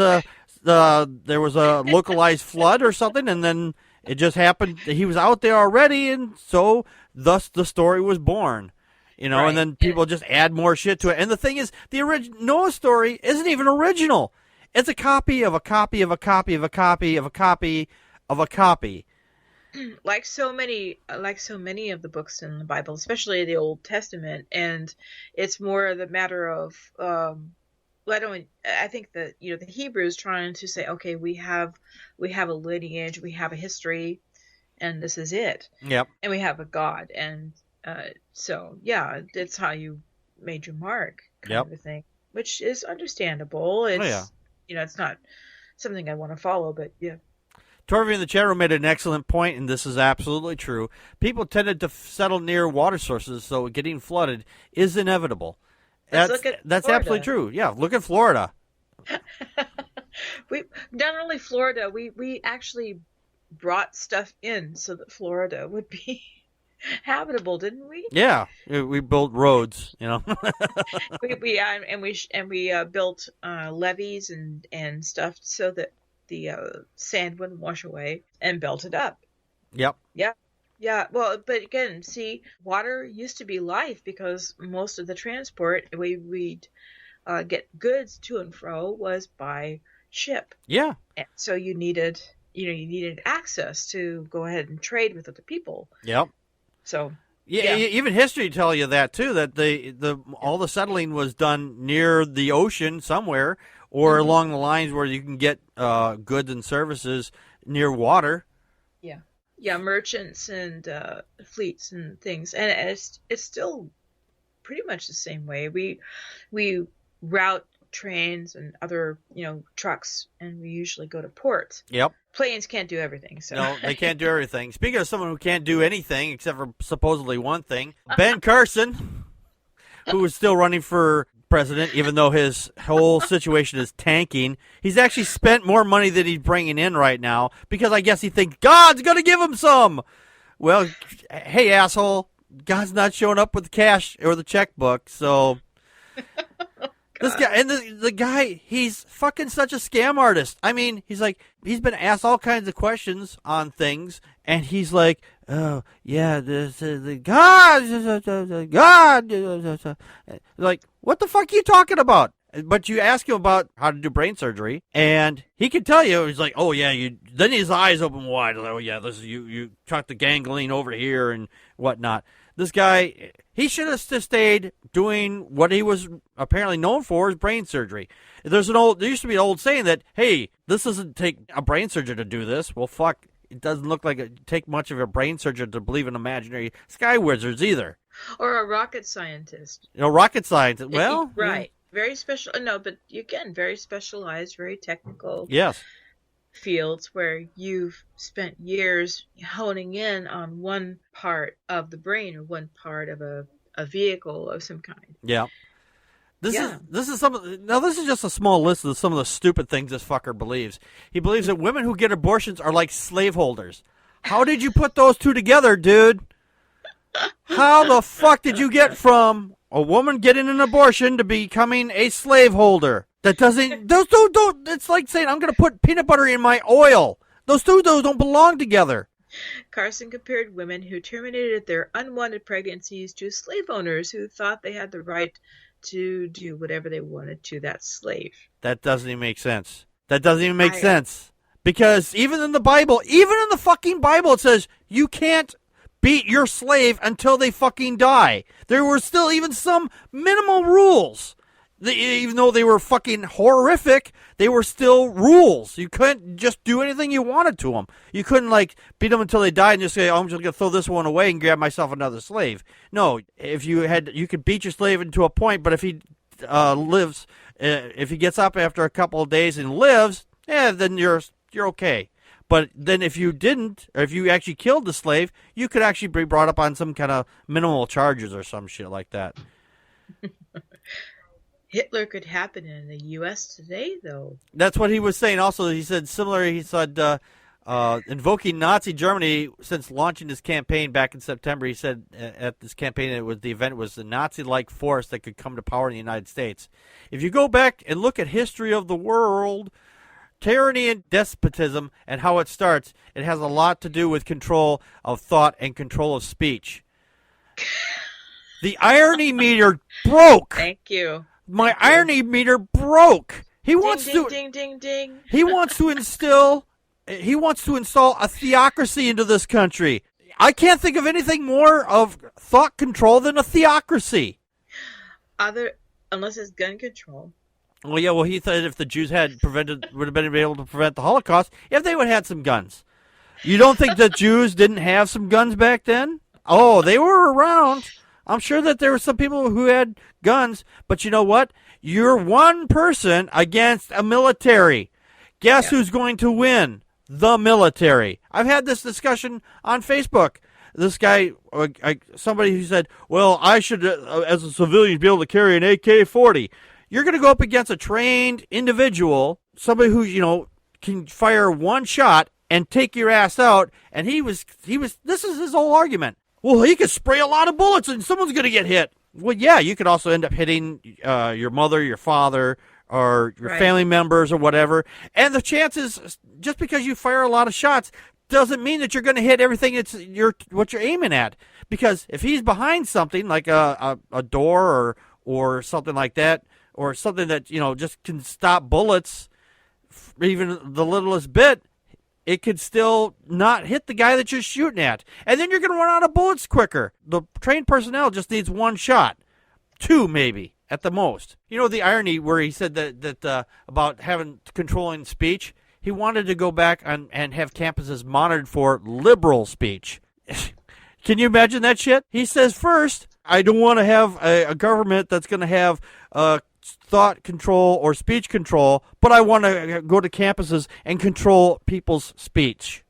there was a localized flood or something, and then it just happened that he was out there already, and so thus the story was born. Right. And then people just add more shit to it. And the thing is, the Noah story isn't even original. It's a copy of a copy of a copy of a copy of a copy of a copy. Like so many of the books in the Bible, especially the Old Testament, and it's more the matter of I think that the Hebrews trying to say, okay, we have a lineage, we have a history, and this is it. Yep. And we have a God, and so yeah, it's how you made your mark, kind of a thing, which is understandable. It's it's not something I want to follow, but yeah. Torvi in the chat room made an excellent point, and this is absolutely true. People tended to settle near water sources, so getting flooded is inevitable. That's absolutely true. Yeah, look at Florida. We not only Florida, we actually brought stuff in so that Florida would be habitable, didn't we? Yeah, we built roads. we built levees and stuff so that the sand wouldn't wash away, and built it up. Yep. Yeah. Well, but again, see, water used to be life because most of the transport we'd get goods to and fro was by ship. Yeah. And so you needed access to go ahead and trade with other people. Yep. So. Yeah, even history tell you that too. That all the settling was done near the ocean somewhere, or along the lines where you can get goods and services near water. Yeah, merchants and fleets and things, and it's still pretty much the same way. We route trains and other trucks, and we usually go to ports. Yep. Planes can't do everything, so no, they can't do everything. Speaking of someone who can't do anything except for supposedly one thing, Ben Carson, who is still running for president, even though his whole situation is tanking. He's actually spent more money than he's bringing in right now because I guess he thinks God's going to give him some. Well, hey, asshole, God's not showing up with the cash or the checkbook, so... This guy, and the guy, he's fucking such a scam artist. I mean, he's been asked all kinds of questions on things, and he's like, oh, yeah, the God. Like, what the fuck are you talking about? But you ask him about how to do brain surgery, and he can tell you. He's like, oh, yeah, then his eyes open wide. Like, oh, yeah, this is you tuck the ganglion over here and whatnot. This guy, he should have stayed doing what he was apparently known for, is brain surgery. There used to be an old saying that, hey, this doesn't take a brain surgeon to do this. Well, fuck, it doesn't look like it take much of a brain surgeon to believe in imaginary sky wizards either. Or a rocket scientist. Rocket scientist. Well, right. Very special. No, but again, very specialized, very technical. Yes. Fields where you've spent years honing in on one part of the brain or one part of a vehicle of some kind. Yeah. This is just a small list of some of the stupid things this fucker believes. He believes that women who get abortions are like slaveholders. How did you put those two together, dude? How the fuck did you get from a woman getting an abortion to becoming a slaveholder? That doesn't. Those two don't. It's like saying I'm going to put peanut butter in my oil. Those two don't belong together. Carson compared women who terminated their unwanted pregnancies to slave owners who thought they had the right to do whatever they wanted to that slave. That doesn't even make sense. That doesn't even make sense. Because even in the Bible, even in the fucking Bible, it says you can't beat your slave until they fucking die. There were still even some minimal rules. Even though they were fucking horrific, they were still rules. You couldn't just do anything you wanted to them. You couldn't, beat them until they died and just say, oh, I'm just going to throw this one away and grab myself another slave. No, you could beat your slave into a point, but if he lives, if he gets up after a couple of days and lives, then you're okay. But then if you didn't, or if you actually killed the slave, you could actually be brought up on some kind of minimal charges or some shit like that. Hitler could happen in the U.S. today, though. That's what he was saying. Also, he said invoking Nazi Germany since launching his campaign back in September. He said at this campaign the event was the Nazi-like force that could come to power in the United States. If you go back and look at history of the world, tyranny and despotism and how it starts, it has a lot to do with control of thought and control of speech. The irony meter broke. Thank you. My irony meter broke. He wants ding, to ding, ding, ding. He wants to install a theocracy into this country. I can't think of anything more of thought control than a theocracy. Unless it's gun control. Well, yeah. Well, he thought if the Jews would have been able to prevent the Holocaust if they would have had some guns. You don't think that Jews didn't have some guns back then? Oh, they were around. I'm sure that there were some people who had guns, but you know what? You're one person against a military. Guess who's going to win? The military. I've had this discussion on Facebook. This guy, somebody who said, well, I should, as a civilian, be able to carry an AK-40. You're going to go up against a trained individual, somebody who, can fire one shot and take your ass out. And this is his whole argument. Well, he could spray a lot of bullets and someone's going to get hit. Well, yeah, you could also end up hitting your mother, your father, or your family members or whatever. And the chances, just because you fire a lot of shots, doesn't mean that you're going to hit everything what you're aiming at. Because if he's behind something like a door or something like that, or something that just can stop bullets, even the littlest bit, it could still not hit the guy that you're shooting at. And then you're going to run out of bullets quicker. The trained personnel just needs one shot. 2 maybe, at the most. The irony where he said that about controlling speech, he wanted to go back and have campuses monitored for liberal speech. Can you imagine that shit? He says, first, I don't want to have a government that's going to have thought control or speech control, but I want to go to campuses and control people's speech.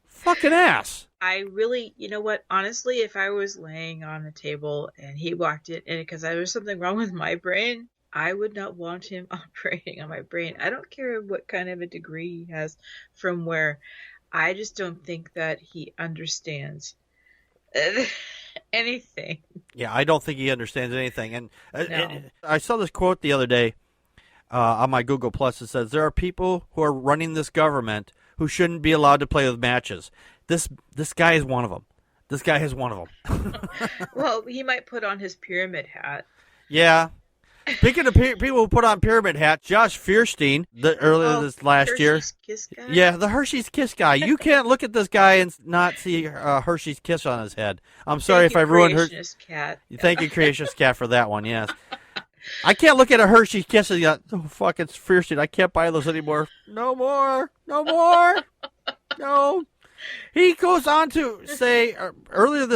Fucking ass. I really, you know what? Honestly, if I was laying on a table and he walked in, and because there was something wrong with my brain, I would not want him operating on my brain. I don't care what kind of a degree he has from where. I just don't think that he understands anything. Yeah, I don't think he understands anything. And No. I saw this quote the other day on my Google Plus. It says, there are people who are running this government who shouldn't be allowed to play with matches. This guy is one of them. This guy is one of them. Well, he might put on his pyramid hat. Yeah. Speaking of people who put on pyramid hats, Josh Fierstein, earlier this last year. Hershey's Kiss guy? Yeah, the Hershey's Kiss guy. You can't look at this guy and not see Hershey's Kiss on his head. I'm sorry if I ruined her. Cat. Thank you, Creationist Cat, for that one, yes. I can't look at a Hershey's Kiss and go, oh, fuck, it's Fierstein. I can't buy those anymore. No more. No more. No. He goes on to say earlier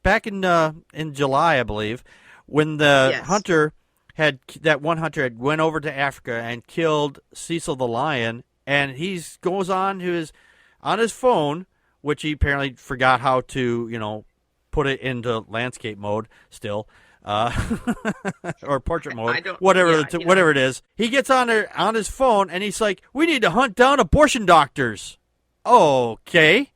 back in July, I believe, when the hunter had went over to Africa and killed Cecil the lion, and he goes on his phone, which he apparently forgot how to put it into landscape mode still. Or portrait mode, whatever it is. He gets on his phone and he's like, "We need to hunt down abortion doctors." Okay,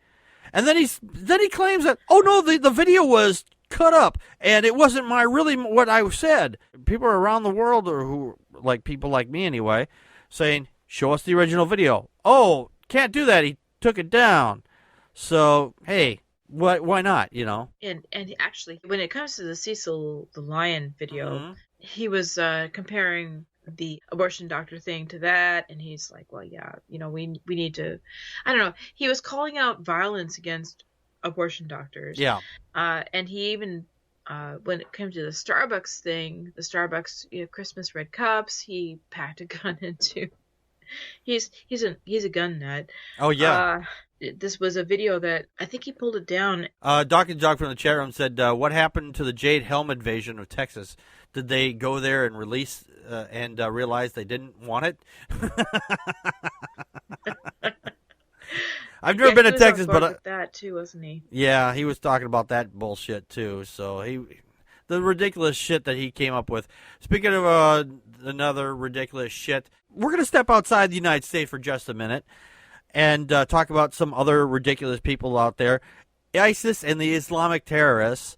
and then he claims that, oh no, the video was cut up and it wasn't what I said. People around the world, or who like people like me anyway, saying, "Show us the original video." Oh, can't do that. He took it down. So hey. Why not, And actually, when it comes to the Cecil the Lion video, he was comparing the abortion doctor thing to that, and he's like, well, yeah, we need to, I don't know. He was calling out violence against abortion doctors. Yeah. And he even, when it came to the Starbucks thing, the Starbucks Christmas red cups, he packed a gun into. He's a gun nut. Oh yeah. This was a video that I think he pulled it down. Doc and Jog from the chat room said, what happened to the Jade Helm invasion of Texas? Did they go there and release and realize they didn't want it? I've never been to Texas, but that too, wasn't he? Yeah, he was talking about that bullshit too. So the ridiculous shit that he came up with. Speaking of another ridiculous shit, we're going to step outside the United States for just a minute and talk about some other ridiculous people out there. ISIS and the Islamic terrorists.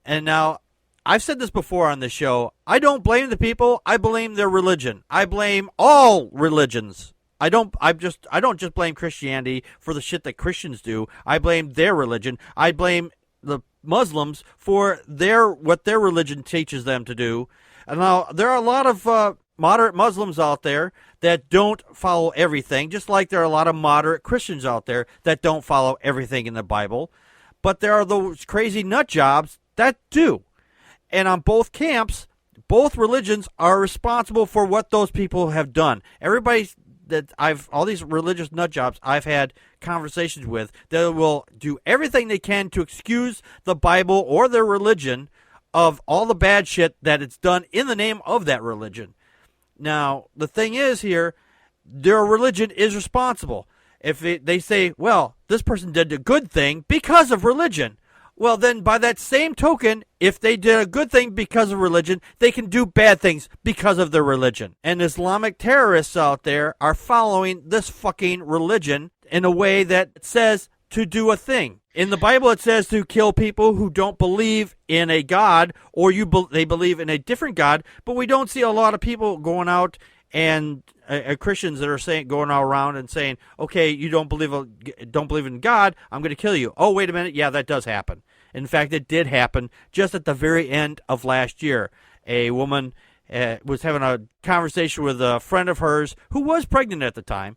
And now, I've said this before on the show. I don't blame the people. I blame their religion. I blame all religions. I don't just blame Christianity for the shit that Christians do. I blame their religion. I blame the Muslims for what their religion teaches them to do. And now, there are a lot of moderate Muslims out there that don't follow everything, just like there are a lot of moderate Christians out there that don't follow everything in the Bible. But there are those crazy nut jobs that do. And on both camps, both religions are responsible for what those people have done. All these religious nut jobs I've had conversations with, they will do everything they can to excuse the Bible or their religion of all the bad shit that it's done in the name of that religion. Now, the thing is here, their religion is responsible. If they say, well, this person did a good thing because of religion, well, then by that same token, if they did a good thing because of religion, they can do bad things because of their religion. And Islamic terrorists out there are following this fucking religion in a way that says to do a thing. In the Bible, it says to kill people who don't believe in a God or they believe in a different God, but we don't see a lot of people going out and Christians that are going around and saying, okay, you don't believe in God, I'm going to kill you. Oh, wait a minute. Yeah, that does happen. In fact, it did happen just at the very end of last year. A woman was having a conversation with a friend of hers who was pregnant at the time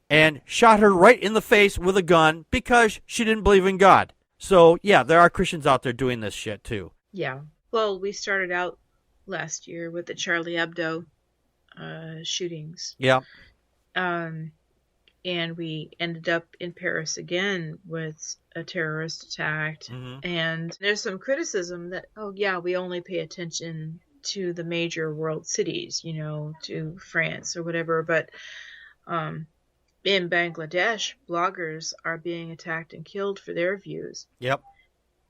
and shot her right in the face with a gun because she didn't believe in God. So, yeah, there are Christians out there doing this shit, too. Yeah. Well, we started out last year with the Charlie Hebdo shootings. Yeah. And we ended up in Paris again with a terrorist attack. Mm-hmm. And there's some criticism that, oh, yeah, we only pay attention to the major world cities, to France or whatever. But in Bangladesh, bloggers are being attacked and killed for their views. Yep.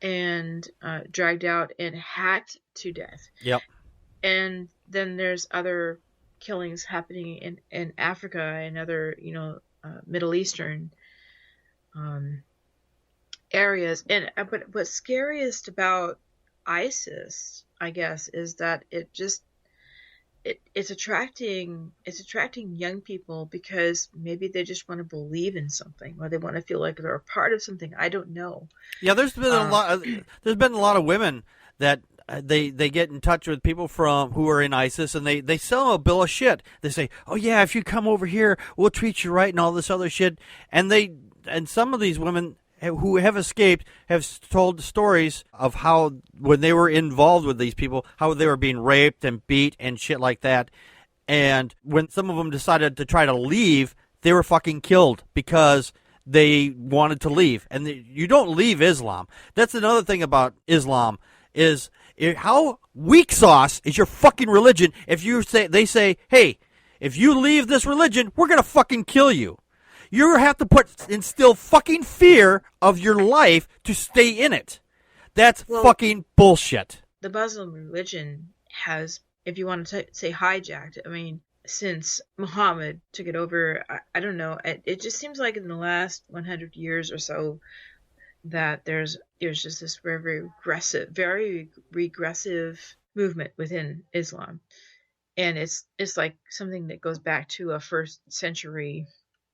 And dragged out and hacked to death. Yep. And then there's other killings happening in Africa and other, Middle Eastern areas. And but what's scariest about ISIS, I guess, is that it's attracting young people because maybe they just want to believe in something or they want to feel like they're a part of something. I don't know. Yeah, there's been a lot of women that they get in touch with people who are in ISIS, and they sell them a bill of shit. They say, oh yeah, if you come over here, we'll treat you right and all this other shit. And some of these women who have escaped have told stories of how when they were involved with these people, how they were being raped and beat and shit like that. And when some of them decided to try to leave, they were fucking killed because they wanted to leave. And you don't leave Islam. That's another thing about Islam is how weak sauce is your fucking religion if they say, hey, if you leave this religion, we're going to fucking kill you. You have to instill fucking fear of your life to stay in it. That's fucking bullshit. The Muslim religion has, if you want to say hijacked, I mean, since Muhammad took it over, I don't know, it just seems like in the last 100 years or so that there's just this very regressive movement within Islam. And it's like something that goes back to a first century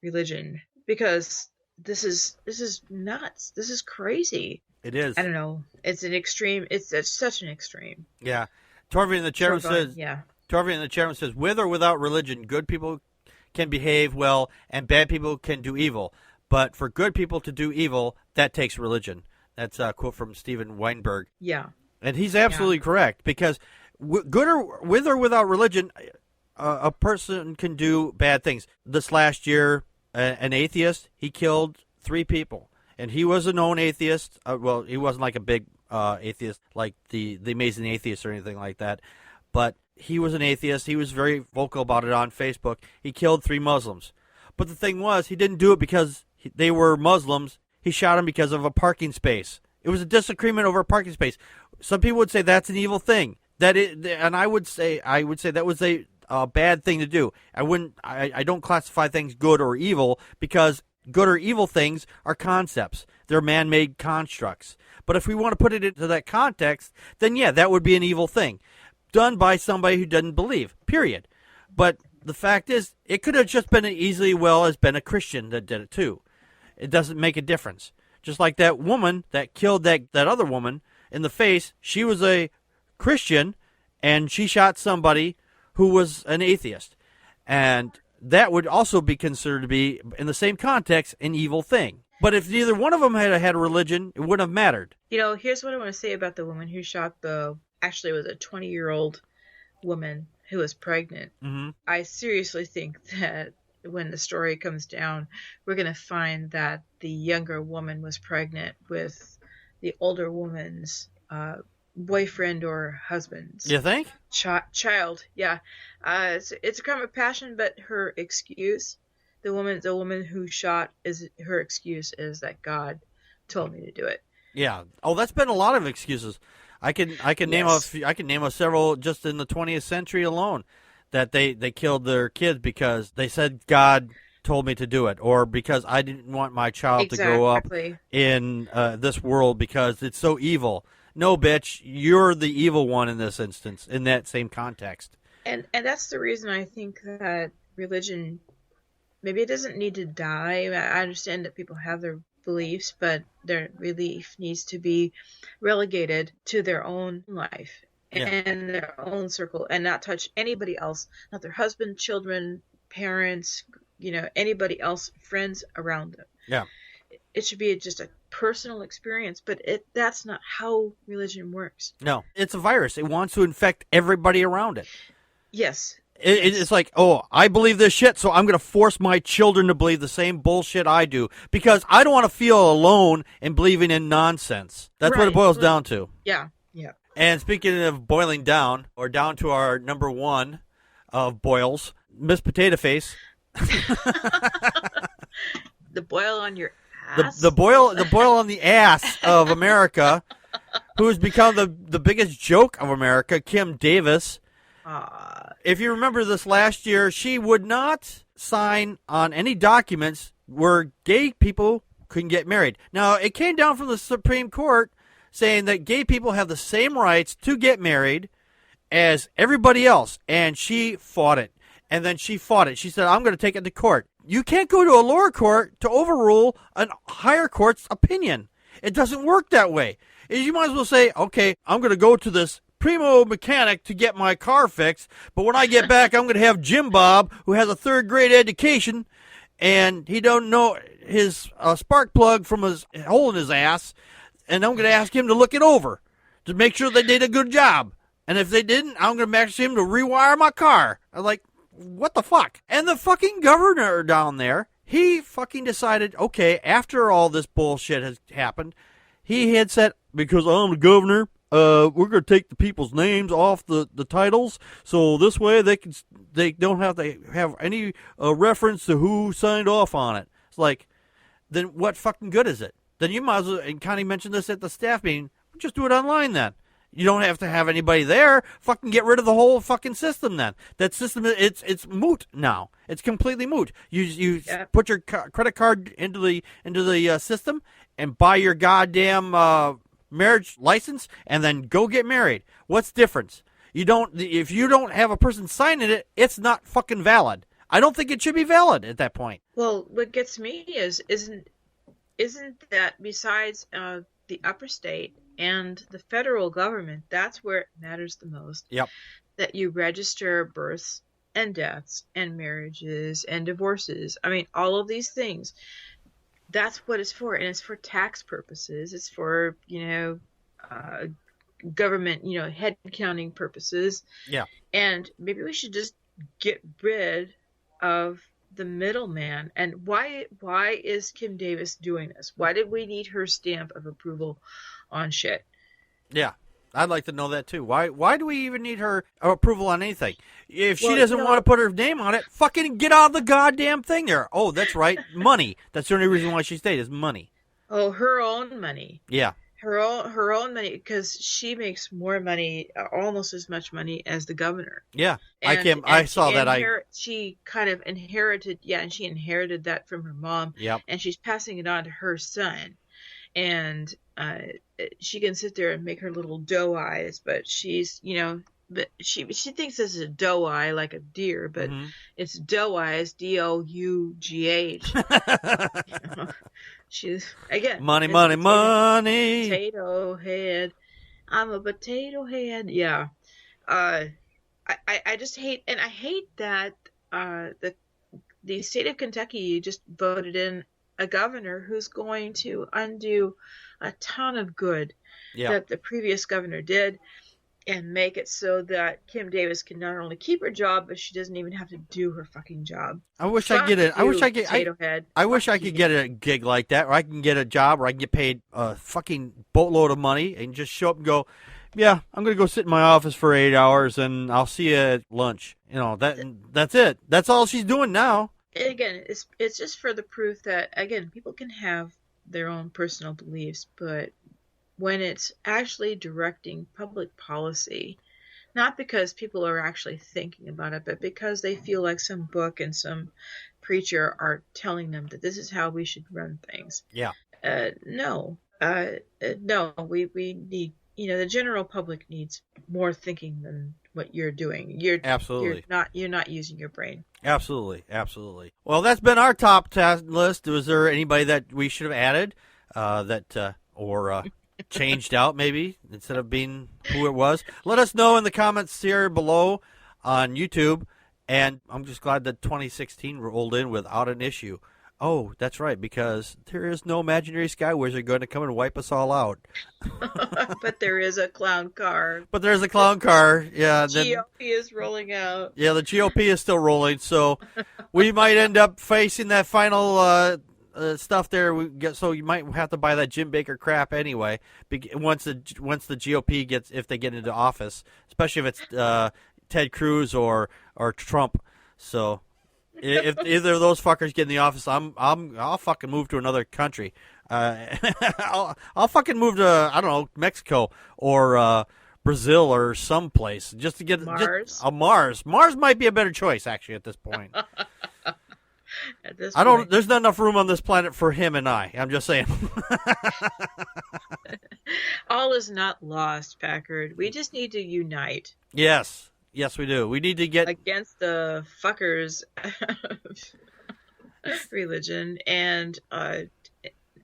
religion, because this is nuts. This is crazy. It is. I don't know. It's an extreme. It's such an extreme. Yeah. Torvi in the chairman says. Yeah. Torvi in the chairman says, with or without religion, good people can behave well and bad people can do evil. But for good people to do evil, that takes religion. That's a quote from Steven Weinberg. Yeah. And he's absolutely correct, because with or without religion, a person can do bad things. This last year, an atheist, he killed 3 people. And he was a known atheist. Well, he wasn't like a big atheist like the Amazing Atheist or anything like that. But he was an atheist. He was very vocal about it on Facebook. He killed 3 Muslims. But the thing was, he didn't do it because they were Muslims. He shot them because of a parking space. It was a disagreement over a parking space. Some people would say that's an evil thing. And I would say that was a bad thing to do. I don't classify things good or evil because good or evil things are concepts. They're man-made constructs. But if we want to put it into that context, then yeah, that would be an evil thing done by somebody who doesn't believe, period. But the fact is, it could have just been easily well as been a Christian that did it too. It doesn't make a difference. Just like that woman that killed that other woman in the face, she was a Christian, and she shot somebody who was an atheist. And that would also be considered to be, in the same context, an evil thing. But if neither one of them had a religion, it wouldn't have mattered. Here's what I want to say about the woman who shot actually it was a 20-year-old woman who was pregnant. Mm-hmm. I seriously think that when the story comes down, we're going to find that the younger woman was pregnant with the older woman's boyfriend or husband. You think? Child, yeah. It's a crime of passion, but her excuse, the woman who shot, her excuse is that God told me to do it. Yeah. Oh, that's been a lot of excuses. I can name several just in the 20th century alone that they killed their kids because they said God told me to do it, or because I didn't want my child to grow up in this world because it's so evil. No, bitch, you're the evil one in this instance, in that same context. And that's the reason I think that religion, maybe it doesn't need to die. I understand that people have their beliefs, but their belief needs to be relegated to their own life and their own circle, and not touch anybody else, not their husband, children, parents, anybody else, friends around them. Yeah. It should be just a personal experience, but that's not how religion works. No, it's a virus. It wants to infect everybody around it. Yes. It's like, oh, I believe this shit, so I'm going to force my children to believe the same bullshit I do because I don't want to feel alone in believing in nonsense. That's what it boils down to. Yeah, yeah. And speaking of boiling down, or down to our number one of boils, Miss Potato Face. The boil on your ass? The boil on the ass of America, who has become the biggest joke of America, Kim Davis. If you remember this last year, she would not sign on any documents where gay people couldn't get married. Now, it came down from the Supreme Court saying that gay people have the same rights to get married as everybody else, and she fought it. And then she fought it. She said, I'm going to take it to court. You can't go to a lower court to overrule a higher court's opinion. It doesn't work that way. You might as well say, okay, I'm going to go to this primo mechanic to get my car fixed, but when I get back, I'm going to have Jim Bob, who has a third-grade education, and he don't know his spark plug from his hole in his ass, and I'm going to ask him to look it over to make sure they did a good job. And if they didn't, I'm going to ask him to rewire my car. I'm like, what the fuck? And the fucking governor down there, he fucking decided, okay, after all this bullshit has happened, he had said, because I'm the governor, we're going to take the people's names off the titles, so this way they don't have to have any reference to who signed off on it. It's like, then what fucking good is it? Then you might as well, and Connie mentioned this at the staff meeting, just do it online then. You don't have to have anybody there. Fucking get rid of the whole fucking system then. That system, it's moot now. It's completely moot. You put your credit card into the system and buy your goddamn marriage license and then go get married. What's the difference? If you don't have a person signing it, it's not fucking valid. I don't think it should be valid at that point. Well, what gets me isn't that besides the upper state and the federal government, that's where it matters the most. Yep. That you register births and deaths and marriages and divorces. I mean, all of these things. That's what it's for, and it's for tax purposes. It's for government head counting purposes. Yeah. And maybe we should just get rid of the middleman. And why is Kim Davis doing this? Why did we need her stamp of approval on shit? Yeah. I'd like to know that too. Why do we even need her approval on anything? If she doesn't want to put her name on it, fucking get out of the goddamn thing there. Oh, that's right. Money. That's the only reason why she stayed is money. Oh, her own money. Yeah. her own money, because she makes more money, almost as much money as the governor. Yeah, And I saw that. She kind of inherited, and she inherited that from her mom. Yep. And she's passing it on to her son. And she can sit there and make her little doe eyes, but she's, but she thinks this is a doe eye like a deer, but it's doe eyes, DOUGH. She's, again, money, money, money. Potato head. I'm a potato head. Yeah. I just hate, and I hate that the state of Kentucky just voted in a governor who's going to undo a ton of good that the previous governor did, and make it so that Kim Davis can not only keep her job, but she doesn't even have to do her fucking job. I wish I get it. I wish I get. I wish I could get a gig like that, or I can get a job where I can get paid a fucking boatload of money and just show up and go, yeah, I'm gonna go sit in my office for 8 hours and I'll see you at lunch. That's it. That's all she's doing now. And again, it's just for the proof that, again, people can have their own personal beliefs, but when it's actually directing public policy, not because people are actually thinking about it, but because they feel like some book and some preacher are telling them that this is how we should run things. Yeah. No, we need, the general public needs more thinking than what you're doing. Absolutely. You're not using your brain. Absolutely. Absolutely. Well, that's been our top list. Was there anybody that we should have added or changed out maybe instead of being who it was? Let us know in the comments here below on YouTube. And I'm just glad that 2016 rolled in without an issue. Oh, that's right, because there is no imaginary sky wizard going to come and wipe us all out. But there is a clown car. But there's a clown car. Yeah. GOP is rolling out. Yeah, the GOP is still rolling, so we might end up facing that final stuff there. So you might have to buy that Jim Baker crap anyway. Once the GOP if they get into office, especially if it's Ted Cruz or Trump. So if either of those fuckers get in the office, I'll fucking move to another country. I'll fucking move to, I don't know, Mexico or Brazil or someplace just to get Mars. Mars. Mars might be a better choice actually at this point. At this point. point. There's not enough room on this planet for him and I. I'm just saying. All is not lost, Packard. We just need to unite. Yes, we do. We need to get against the fuckers religion and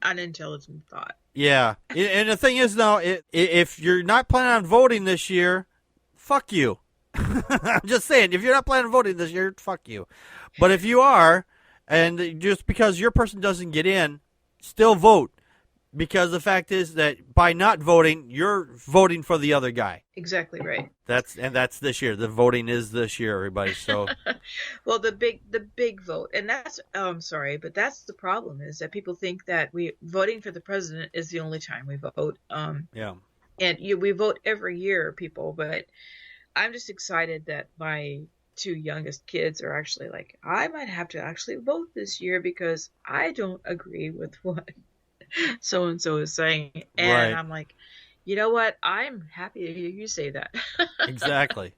unintelligent thought. Yeah, and the thing is, now, if you're not planning on voting this year, fuck you. I'm just saying, if you're not planning on voting this year, fuck you. But if you are, and just because your person doesn't get in, still vote. Because the fact is that by not voting, you're voting for the other guy. Exactly right. That's this year. The voting is this year, everybody. So, well, the big vote, and that's I'm sorry, but that's the problem, is that people think that voting for the president is the only time we vote. Yeah. And we vote every year, people. But I'm just excited that my two youngest kids are actually like, I might have to actually vote this year because I don't agree with what so and so is saying, and right. I'm like, you know what? I'm happy to hear you say that. Exactly.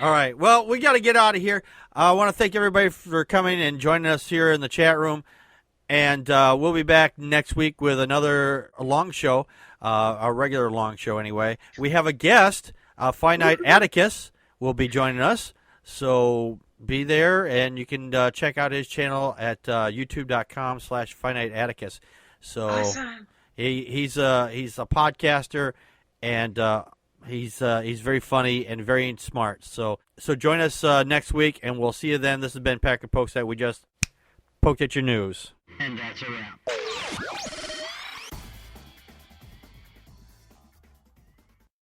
All right. Well, we got to get out of here. I want to thank everybody for coming and joining us here in the chat room, and we'll be back next week with another long show, a regular long show anyway. We have a guest, Finite Atticus, will be joining us, so be there, and you can check out his channel at youtube.com/FiniteAtticus. So awesome. He's a podcaster, and he's very funny and very smart. So join us next week, and we'll see you then. This has been Packard Pokes that we just poked at your news. And that's a wrap.